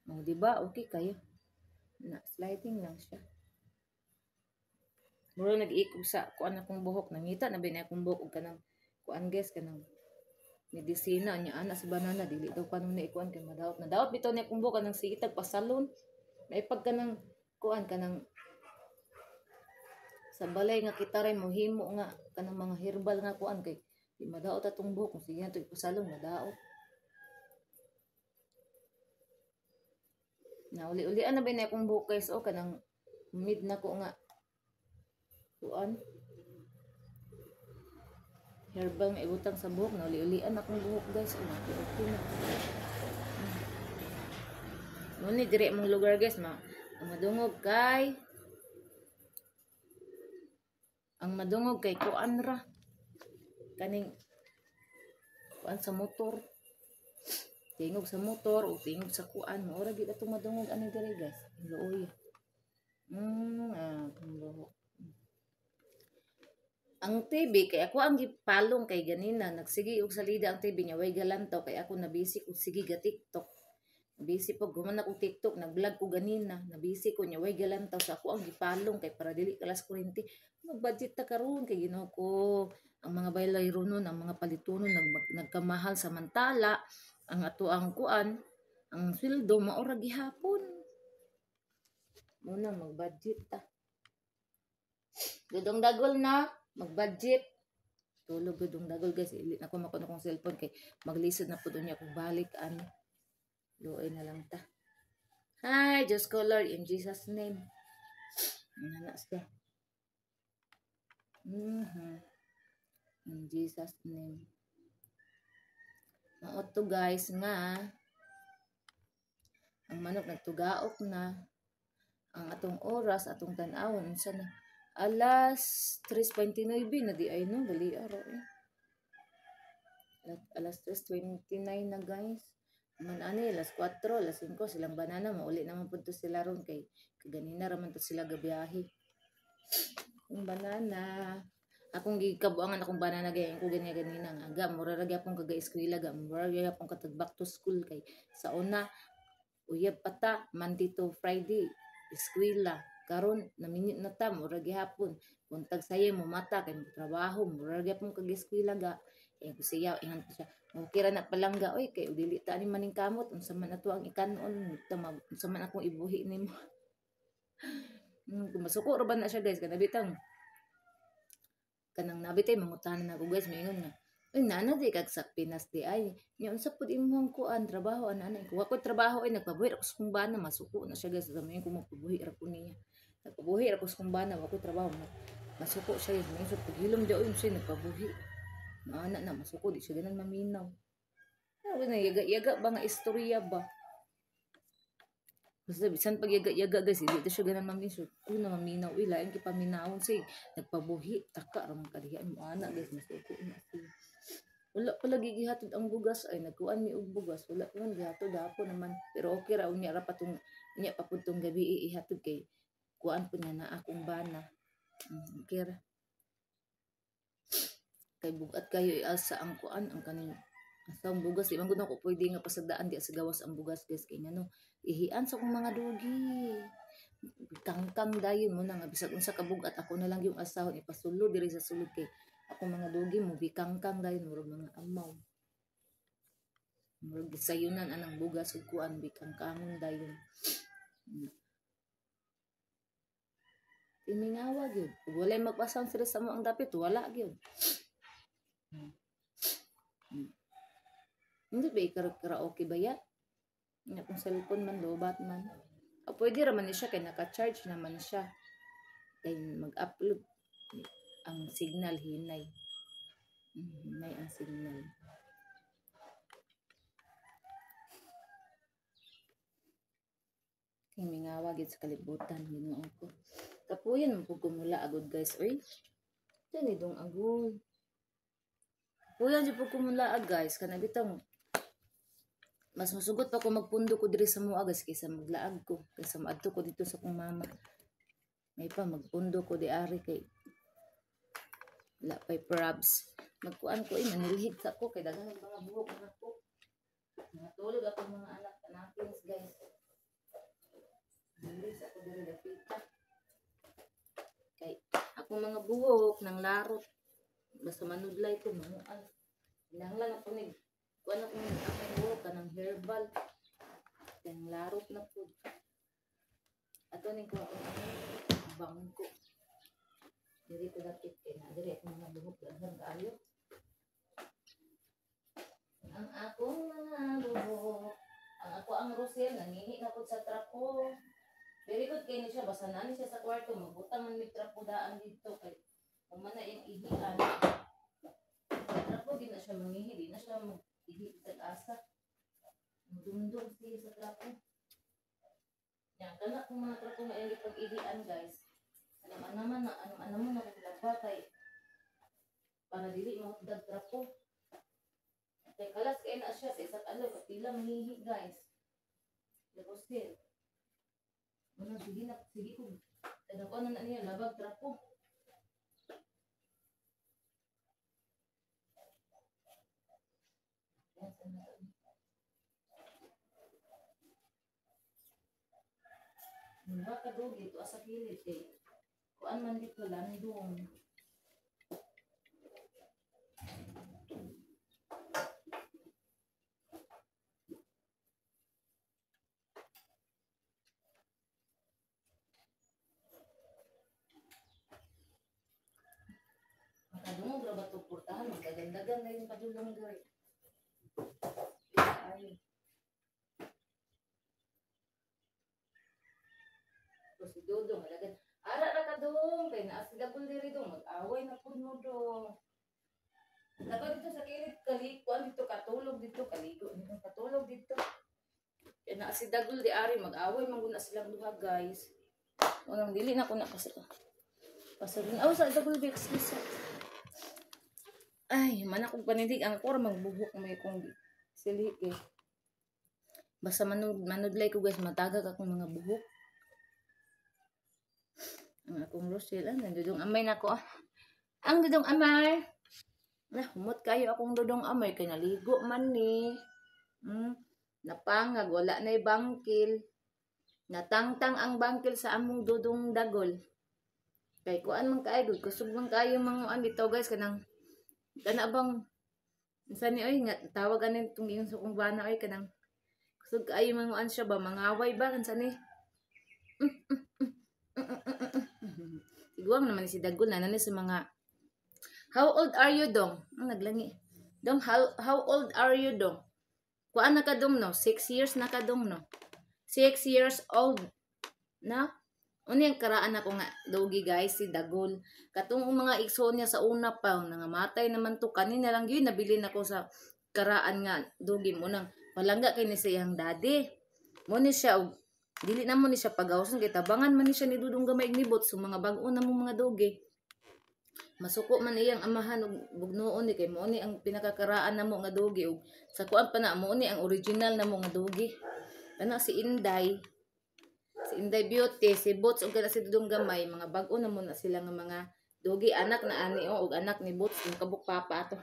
Oh, diba? Okay kayo. Na sliding lang siya. Muro nag-ikog sa kuan akong buhok. Nangita na ba akong buhok og kanang kuan guys kanang medisina nya ana sa banana dili daw kanang naikuan kay madaot. Nadaot bitaw ni akong buhok kanang sitag pa salon. May pag kanang kuan kanang sa balay nga kita rin mohimo nga kanang mga herbal nga kuan kay di madaot atong buhok kung sige na ito ipasalong madaot. Na uli-ulian na ba na akong buhok guys o kanang mid na ko nga kuan herbal nga ibutang sa buhok na uli-ulian akong buhok guys o okay na. Ngunit dire mong lugar guys madungog kay ang madungog kay kuan ra kaning kuan sa motor tingog sa motor o tingog sa kuan mo ora gid atong madungog ani dire guys luoy buhok ang TV kay ako ang gipalong kay ganina nagsigi og salida ang TV niya way galantaw kay ako nabisi og sige ga TikTok nabisi pag guman ako TikTok nag-vlog ko ganina nabisi ko niya way galantaw sa ako ang gipalong kay para dili kalas kuryente mag-budget ta karon kay Ginoo ko ang mga baylayro nun ang mga palitunon nagkamahal samantala ang ato ang kuan ang sweldo maura gihapon muna mag-budget ta dudong dagol na mag-budget tulog dudong dagol guys ilit na ko makuno kong cellphone kay maglisod na pud niya kung balik ani luoy na lang ta hi just call Lord in Jesus name nana siya in Jesus name maot to guys nga ang manok nagtugaok na ang atong oras atong tan-awon unsa na alas 3:29 na di ay no dali araw alas 3:29 na guys man ani alas 4 alas 5 silang banana mauli naman pud to sila ron kay kaganina ra man to sila gabiyahe yung banana akong gikabuangan akong banana gayang ko ganina nga aga mura ra gyapon kaga eskwela ga mura ra gyapon katag back to school kay sa una uyab pata Monday to Friday eskwela karon naminit na ta mura gyapon buntag sayo mo mata kay trabaho mura ra gyapon kaga eskwela ga kay kusiyaw ingan siya okay ra na palangga oy kay dili ta ni maning kamot unsa man ato ang ikanon unsa man akong ibuhi nimo masuko ra ba na siya guys kanabitang kanang nabitay mangutanan ako guys maingon nga uy nana di kag sa Pinas di ay nya unsa pud imong kuan trabaho ana ko ako trabaho ay nagpabuhi ako sa kumbana masuko na siya guys gamay ko magpabuhi ra ko niya nagpabuhi ra ko sa kumbana ako trabaho masuko siya guys may pag hilom daw siya nagpabuhi ana na masuko di siya ganan maminaw ano na yaga ba nga istorya ba Basta bisan pag yaga-yaga guys, hindi ito siya ganang mamiso. Una maminaw, lain ki paminawon say nagpabuhi, taka ramang kadihan mo ana guys, masuko na siya. Wala pala gigihatod ang bugas ay nagkuan mi og bugas, wala pa man gihatod dapo naman. Pero okay ra unya ra patong unya papuntong gabi ihatod kay kuan po niya na akong bana. Okay ra. Kay bugat kayo iasa ang kuan ang kaning asa ang bugas di man gud ako pwede nga pasadaan di sa gawas ang bugas guys kay ngano ihian sa akong mga dugi. Kangkang dayon mo na nga bisag unsa ka bugat ako na lang yung asahon ipasulo diri sa sulod kay ako mga dugi mo bikangkang dayon murag mga amaw. Murag gisayunan anang bugas ug kuan bikangkangon dayon. Timingawa gyud. Ug walay magpasang sila sa mo ang dapit wala gyud. Hindi ba karaoke ba ya? Nga kung cellphone man, lobat man. O pwede raman siya kay naka-charge naman siya. Kaya mag-upload ang signal hinay. Hinay ang signal. Kaya mingawa gid sa kalibutan. Ginoo ko. Kapuyan mo po kumula agod guys. Uy, dyan idong agod. Kapuyan dyan po kumula guys. Kanabitang mas masugot pa ko magpundo ko diri sa mua guys kaysa maglaag ko kaysa maadto ko dito sa kong mama. May pa magpundo ko di ari kay wala pay probs. Magkuan ko manilhig sa ko kay daghan mga buhok na ko. Natulog ako mga anak kanapins guys. Dili sa ko diri dapita. Kay ako mga buhok nang larot. Basta manudlay ko manuan. Hinahanglan ako ni kuan ako ng aking buhok kanang herbal. Kang larot na po. Ato ning ko bangko. Diri ko dapit kay na diri ako mga buhok daghan kaayo. Ang akong mga buhok, ang Rosel nangihi na pud sa trapo. Very good kay ni siya basta nani siya sa kwarto magbutang man mi trapo daan dito kay humana yung ihian. Trapo di na siya mangihi, di na siya ihi sa asa. Dumdum siya sa trapo. Yan kana kung mga trapo nga yung pag-ihian guys. Ano naman na kung laba kay para dili mahutdag trapo. Kay kalas kay na siya sa isa't alaw kapila mangihi guys. Tapos din. Ano sige ko. Tada ko na niya labag trapo. Mura ka doon dito asa kilid eh. Kuan man dito landong. Makadungog ra ba ito portahan? Magdagandagan na yung padulong gari. Ay. Si Dodong, alagan. Ara ra ka dong, kay naa si Dagol diri dong, mag-away na pud mo dong. Dapat dito sa kilid kalikuan dito katulog dito kaligo dito katulog dito. Kay naa si Dagol di ari mag-away man guna silang duha guys. Unang dili na ko na kasi. Pasarin aw sa Dagol di excuse. Ay, man akong panindig ang ako ra magbuhok may kong silik eh. Basta manudlay ko guys, matagag akong mga buhok. Ang akong Rosel, nandudong amay na ko. Ang dudong amay. Humot kayo akong dudong amay. Kaya naligo man ni. Napangag, wala na bangkil. Natangtang ang bangkil sa among dudong Dagol. Kaya kuan man kayo, kusog man kayo mga bitaw guys. Kanang, bang, saan ni, oy, tawagan na itong yung sukong bana, oy, kanang, kusog kayo mga siya ba, mangaway ba, kansan ni. Iguang naman si Dagol na sa mga how old are you dong? Naglangi. Dong, how old are you dong? Kuan na ka dong no? 6 years na ka dong no? 6 years old. Na? Unyang karaan ako nga dogi guys si Dagol. Katong mga igsoon niya sa una pa nangamatay naman to kanina lang gyud nabili nako sa karaan nga dogi mo nang palangga kay ni siyang daddy. Mo ni siya og Dili na mo ni siya pagawson kay tabangan man ni siya ni Dudong Gamay ni Bots so mga bag-o na mo mga doge. Masuko man iyang amahan og bugnoon ni kay mo ni ang pinakakaraan namo nga doge ug sa kuan pa na mo ni ang original namo nga doge. Kana si Inday. Si Inday Beauty, si Bots ug kana si Dudong Gamay, mga bag-o na mo na sila nga mga doge anak na ani ug anak ni Bots yung kabuk papa ato.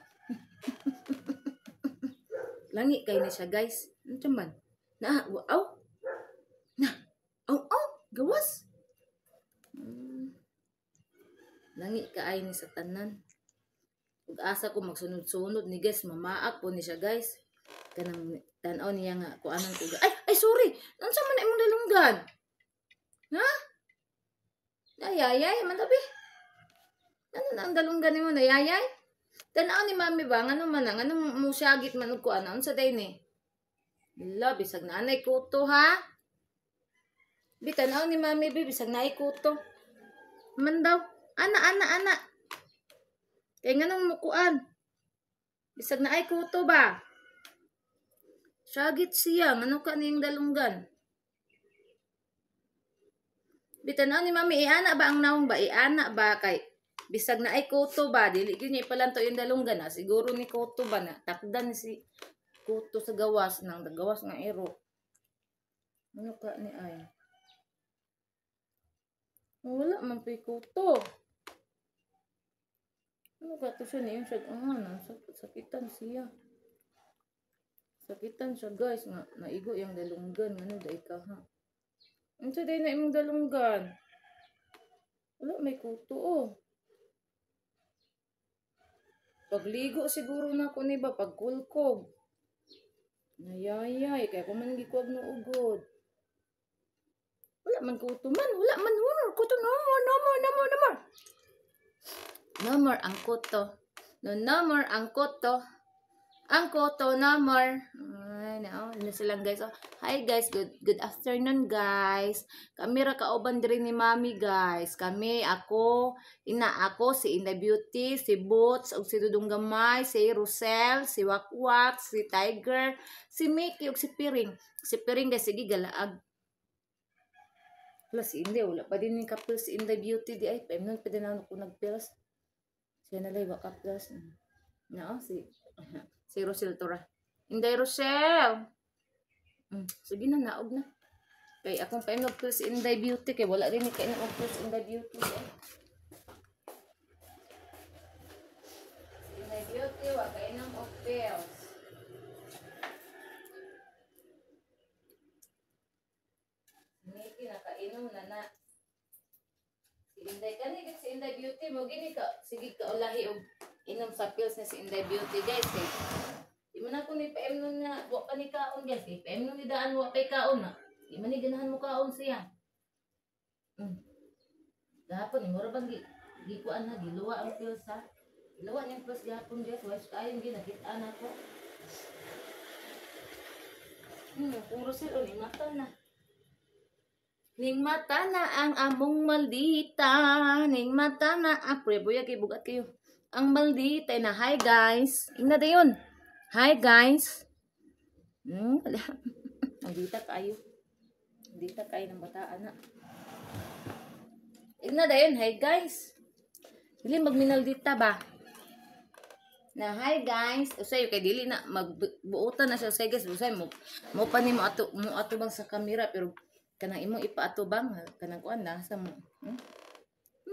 Langi kay ni siya guys. Ano man? Na aw. Na. Aw gawas. Langi kaay ni sa tanan. Ug asa ko magsunod-sunod ni guys, mamaak po ni siya guys. Kanang tan-aw niya nga kuanan ko. Ay sorry. Unsa man imong dalunggan? Ha? Ayayay man tabi. Ano na ang dalunggan nimo na yayay? Tan-aw ni mami ba ngano man ngano mo syagit man og kuan unsa day ni? Hala bisag na anay kuto ha. Bitanaw ni mami bi bisag naay kuto. Man daw. Ana. Kaya nga nung mukuan. Bisag na ay kuto ba? Syagit siya. Ano ka niyong dalunggan? Bitanaw ni mami, iana ba ang naong ba? Iana ba kay? Bisag na ay kuto ba? Dili yun niya ipalanto yung dalunggan na. Siguro ni kuto ba na? Takdan si kuto sa gawas. Nang gawas nga ero. Ano ka ni ay? Wala man pa'y kuto. Ano ka to siya niya? Sakitan siya. Sakitan siya guys. Naigo yung dalunggan. Ano dahi ka ha? Ano siya dahi na imong dalunggan? Wala may kuto oh. Pagligo siguro na ko ni ba? Pagkulkog. Nayayay. Kaya kuman gikuwag na ugod. Wala man kuto man. Wala man. Kuto no more. No more ang kuto. No more ang kuto. Ang kuto no more. Ay, no. Ano silang guys. Oh. Hi guys. Good afternoon guys. Kami ra kauban diri ni Mami guys. Kami, ako, si Inday Beauty, si Boots, ug si Dudong Gamay, si Rosel, si Wakwak, si Tiger, si Mickey, ug si Piring. Si Piring guys, sige galaag. Wala si Inday, wala pa din yung couple si Inday Beauty di ay. Paimnon pa din ako nag-pills. Siya nalay waka plus. No, si Rosel Tora. Inday Rosel. Sige na, naog na. Kaya akong paimnon pills si Inday Beauty. Kaya wala rin ni kayo ng pills si Inday Beauty. Si Inday Beauty, wala kayo ng pills. Niki nakainom na. Si Inday kani si Inday Beauty mo gini ka sige ka ulahi og inom sa pills na si Inday Beauty guys eh. Di man ako ni PM nun na wa pa ni kaon guys eh. PM nun ni daan wa pa kaon na. Di man ni ganahan mo kaon siya. Gahapon ni mura bang gikuan na giluwa ang pills ha. Giluwa niyang pills gahapon guys. Wais kaayong ginakita na ko. Puro sila ni mata na. Ning mata na ang among maldita. Ning mata na ang preboya kay bugat kayo. Ang maldita na hi guys. Ingna dayon. Hi guys. Maldita kayo. Maldita kayo ng bataan na. Ingna dayon hi guys. Dili magminaldita ba? Na hi guys. Usay kay dili na magbuutan na siya say guys. Usay mo pa ni mo ato bang sa kamera pero kanang imong ipaato bang kanang kuan na sa mo.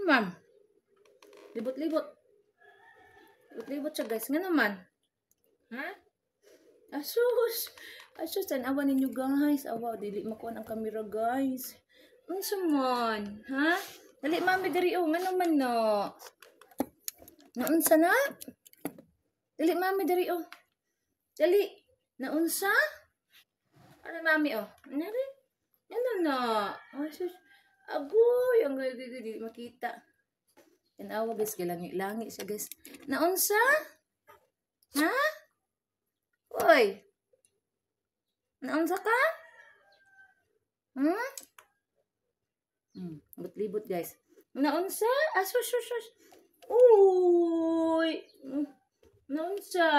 Ma'am. Libot-libot siya guys. Nga naman. Ha? Asus tanawa ninyo guys. Awa dili makuha ang camera guys. Unsa man? Ha? Dali mami diri oh. Nga naman no. Naunsa na? Dali mami diri oh. Dali. Naunsa? Ano mami oh? Nari? Ano na? Asus. Agoy. Ang gagagagag. Makita. Tanawa guys. Langi siya guys. Naunsa? Ha? Uy. Naunsa ka? Libot guys. Naunsa? Asus. Uy. Naunsa?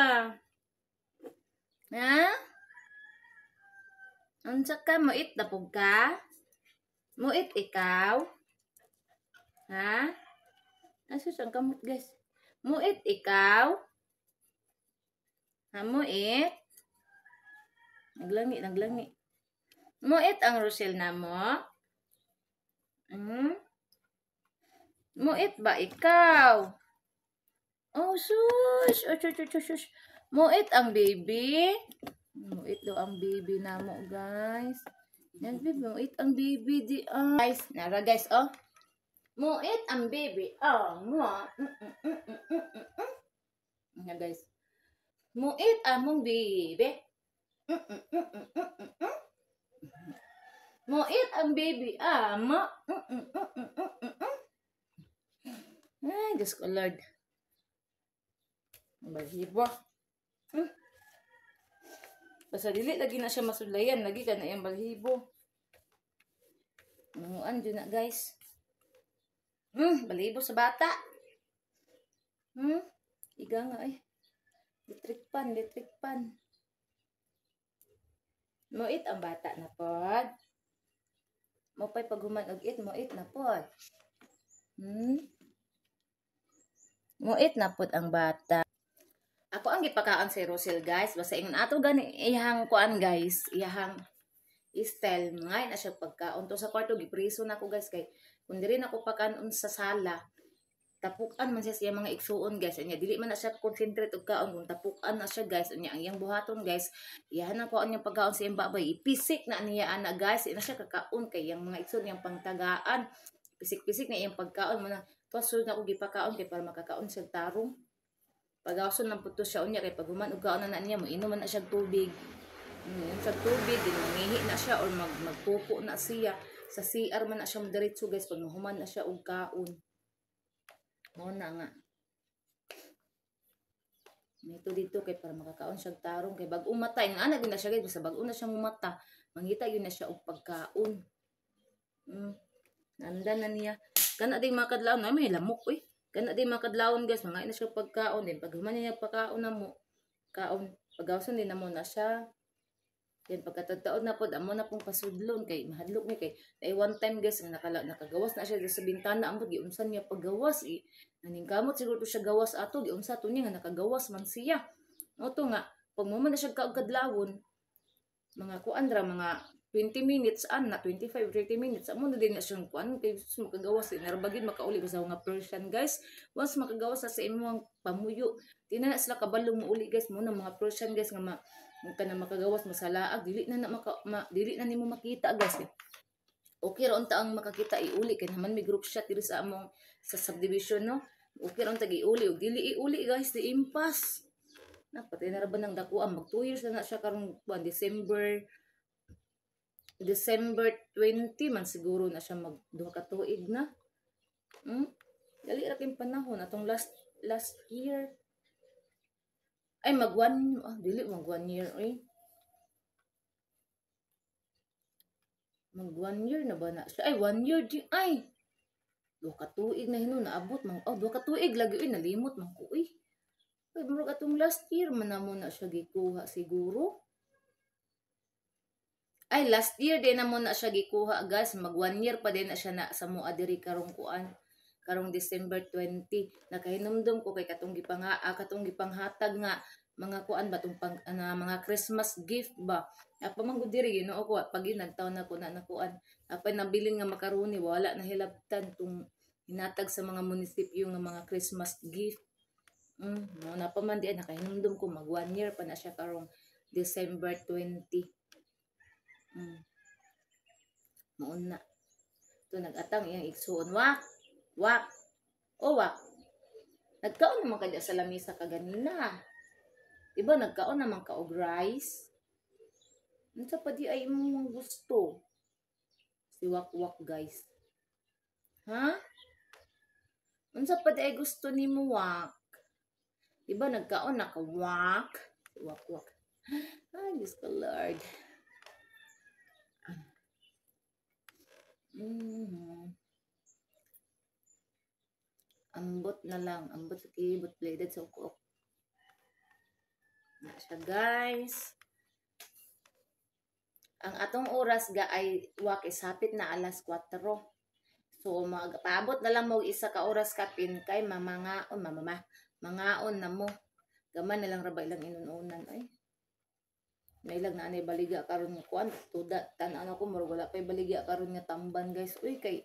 Ha? Naunsa ka? Moit na po ka? Muit ikaw? Ha? Asus ang kamot guys. Muit ikaw? Ha, muit? Naglangi. Muit ang Rosel na mo? Hmm? Muit ba ikaw? Oh, sus! Oh, sus. Muit ang baby? Muit daw ang baby na mo, guys. Yan, baby. Muit ang baby di guys. Nara, guys, oh. Muit ang baby. Oh, mo. Yan, guys. Muit among baby. Muit ang baby. Ama. Ay, Diyos ko, Lord. Balibo. Basta dili lagi na siya masulayan, lagi ka na yung balibo. Nanguan dyan na, guys. Balibo sa bata. Iga nga eh. Litrikpan. Moit ang bata na pod. Mopay paghuman og it, moit na pod. Moit na pod ang bata. Ako ang gipakaon si Rosel, guys. Basta ingon ato gani iyang kuan, guys. Iyang style ngay na siya pagkaon to sa kwarto gipriso na ko, guys, kay kun diri na ko pakaon sa sala. Tapukan man siya sa mga igsuon, guys. Anya dili man na siya concentrate og kaon kung tapukan na siya, guys. Anya ang iyang buhaton, guys. Iyahan na ko ang iyang pagkaon sa iyang babay. Ipisik na niya ana, guys. Ina siya kakaon kay iyang mga igsuon iyang pangtagaan. Pisik-pisik na iyang pagkaon mo na. Pasud na ko gipakaon kay para makakaon siya tarong. Pagawason ng puto siya unya kay pag human og kaon na niya mo inom na siya tubig. Sa tubig din mangihi na siya or magpupo na siya. Sa CR man na siya diretso, guys, pag mahuman na siya og kaon. Mo na nga. Dito kay para makakaon siya tarong kay bag umata ing ana din na siya, guys, basta bag una siya mumata, mangita yun na siya og pagkaon. Nanda na niya. Kana ding makadlaw na may lamok eh. Kana din makadlawon, guys, mga ina siya pagkaon din. Pag human niya pagkaon na mo, kaon, pagawson din na mo na siya. Yan, pagkatagtaon na po, amo na pong pasudlon, kay mahadlok ni kay. Ay one time, guys, nakagawas na siya sa bintana, amo, giunsan niya paggawas, eh. Naningkamot siguro to siya gawas ato, giunsa to niya, nga nakagawas man siya. O to nga, pag human na siya kaagkadlawon, mga kuandra, mga 20 minutes, 25-30 minutes. Amo na din na siyang kuan kay makagawas din. Narbagid makauli sa mga Persian, guys. Once makagawas sa imong pamuyo, di na sila kabalong muuli, guys. Muna mga Persian, guys, nga kana makagawas masalaag, dili na nimo makita, guys. Okay ra unta ang makakita iuli kay naman may group shot diri sa among sa subdivision, no. Okay ra unta giuli ug dili iuli, guys, di impas. Napatay na ra ba ng dakuan mag 2 years na siya karong December 20 man siguro na siya mag 2 ka tuig na. Dali ra kay panahon atong last year. Ay dili mag 1 year eh. Mag 1 year na ba na siya? Ay 1 year di ay. 2 ka tuig na hinon naabot man. 2 ka tuig lagi nalimot man ko eh. Ay murag atong last year man na mo na siya gikuha siguro. Ay, last year din na mo na siya gikuha, guys. Mag 1 year pa din na siya na sa mua diri karong kuan. Karong December 20. Nakahinumdum ko kay katong gipanghatag nga mga kuan ba tong mga Christmas gift ba. Apa man gud diri Ginoo ko pag nagtaon na ko na nakuan. Apa nabilin nga makaroni wala na hilabtan tong hinatag sa mga munisipyo nga mga Christmas gift. Mo na pa man di nakahinumdum ko mag 1 year pa na siya karong December 20. Mauna. Ito nag-atang iyang igsuon. Wak. O wak. Nagkaon naman ka sa lamisa kaganina. Diba nagkaon naman ka og rice? Unsa pa di ay imong gusto? Si wak, guys. Ha? Unsa pa di ay gusto ni mo, wak? Diba nagkaon na ka wak? Si wak. Ay, Diyos ko, Lord. Ambot na lang. Ambot sa kibot bladed sa ukok. Na siya, guys. Ang atong oras ga ay wakis hapit na alas 4. So magpaabot na lang mo isa ka oras kapin kay mangaon na mo. Gaman na lang rabay lang inununan ay. Nailag na anay baligya karon nga kuan tuda tan-an ako murag wala pay baligya karon nga tamban guys. Uy kay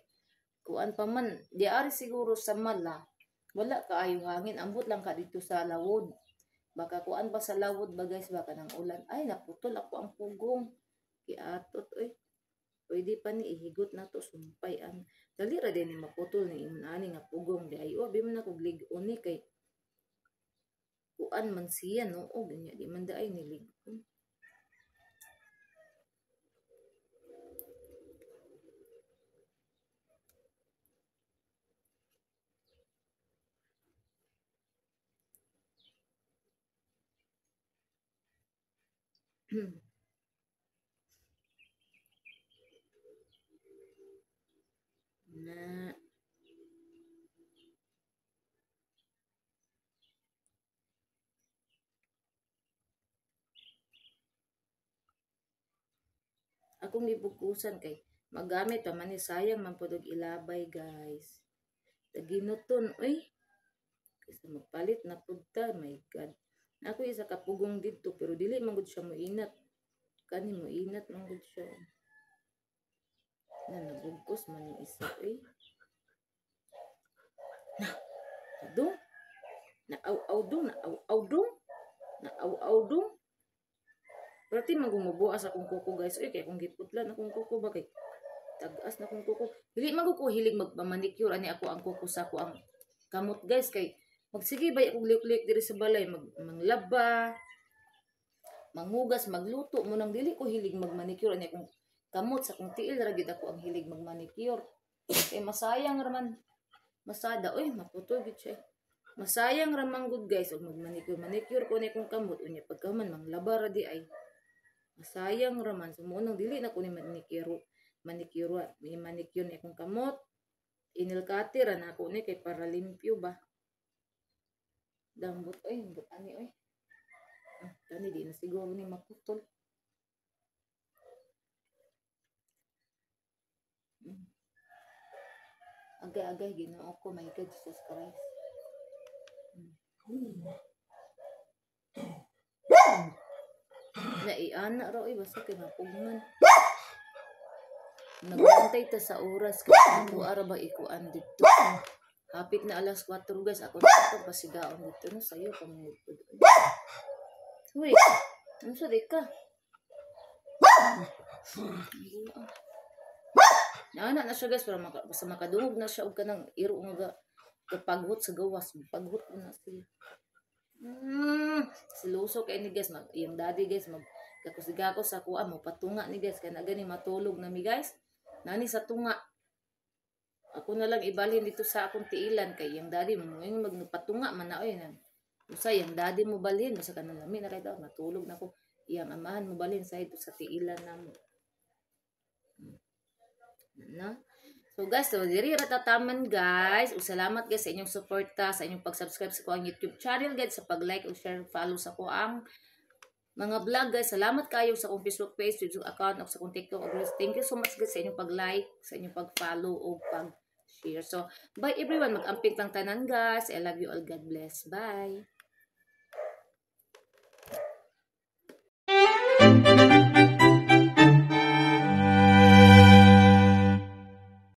kuan pa man di ari siguro sa mala. Wala kaayo hangin ambot lang ka dito sa lawod. Baka kuan pa sa lawod ba guys baka nang ulan. Ay naputol ako ang pugong. Kiatot oy. Pwede pa ni ihigot na to sumpay an. Dali ra din ni maputol ni imong ani nga pugong di ay obi man ako lig-on ni kay kuan man siya no o ganya di man daay nilig-on. Na akong gibukusan kay magamit pa man ni sayang man pud og ilabay guys. Taginuton oy. Kasi magpalit na pud ta, my god. Ako isa ka pugong dito pero dili man gud siya moinat. Kani moinat man gud siya. Na nabugkos man yung isa oy. Na dong. Na aw dong, na aw dong. Na aw dong. Perti man gumubuas akong kuko guys. Oy kay kung giputlan akong kuko ba kay tagas na akong kuko. Dili man ko hilig magmanicure ani ako ang kuko sa ako ang kamot guys kay magsige bay akong liuk-liuk diri sa balay manglaba manghugas magluto mo nang dili ko hilig magmanicure ani akong kamot sa kung tiil ra gid ako ang hilig magmanicure kay masayang raman masada oy maputol gid siya masayang raman gud guys og manicure ko ni kung kamot unya pagkaman manglaba ra di ay masayang raman sumunong dili na ko ni manicure ni akong kamot inilkati ra na ako ni kay para limpyo ba dambot oy but ani oy tani di na siguro ni maputol agay Ginoo ko my god Jesus Christ na iana ra oy basta kay mapugman nagbantay ta sa oras kay ako ara ba ikuan dito hapit na alas 4 guys ako na pasigaon dito no sayo pamugod uy ano sa ka na siya guys para basta makadungog na siya og kanang iro nga kapaghot sa gawas paghot na siya siluso kay ni guys yung daddy guys kakusigakos sa kuha mo patunga ni guys kaya na gani matulog na mi guys nani sa tunga ako na lang ibalhin dito sa akong tiilan kay yung daddy mo ngayon magpatunga man na oy na usa yung daddy mo balhin usa ka na lami na kay daw matulog na ko iyang amahan mo balhin sa ito sa tiilan namo na so guys so diri ra tataman guys ug salamat guys sa inyong suporta sa inyong pag-subscribe sa ko ang YouTube channel guys sa pag-like ug share follow sa ko ang mga vlog guys, salamat kayo sa akong Facebook page, Facebook account, o sa akong TikTok. Thank you so much guys sa inyong pag-like, sa inyong pag-follow, o pag-share. So, bye everyone. Mag-amping lang tanan guys. I love you all. God bless. Bye.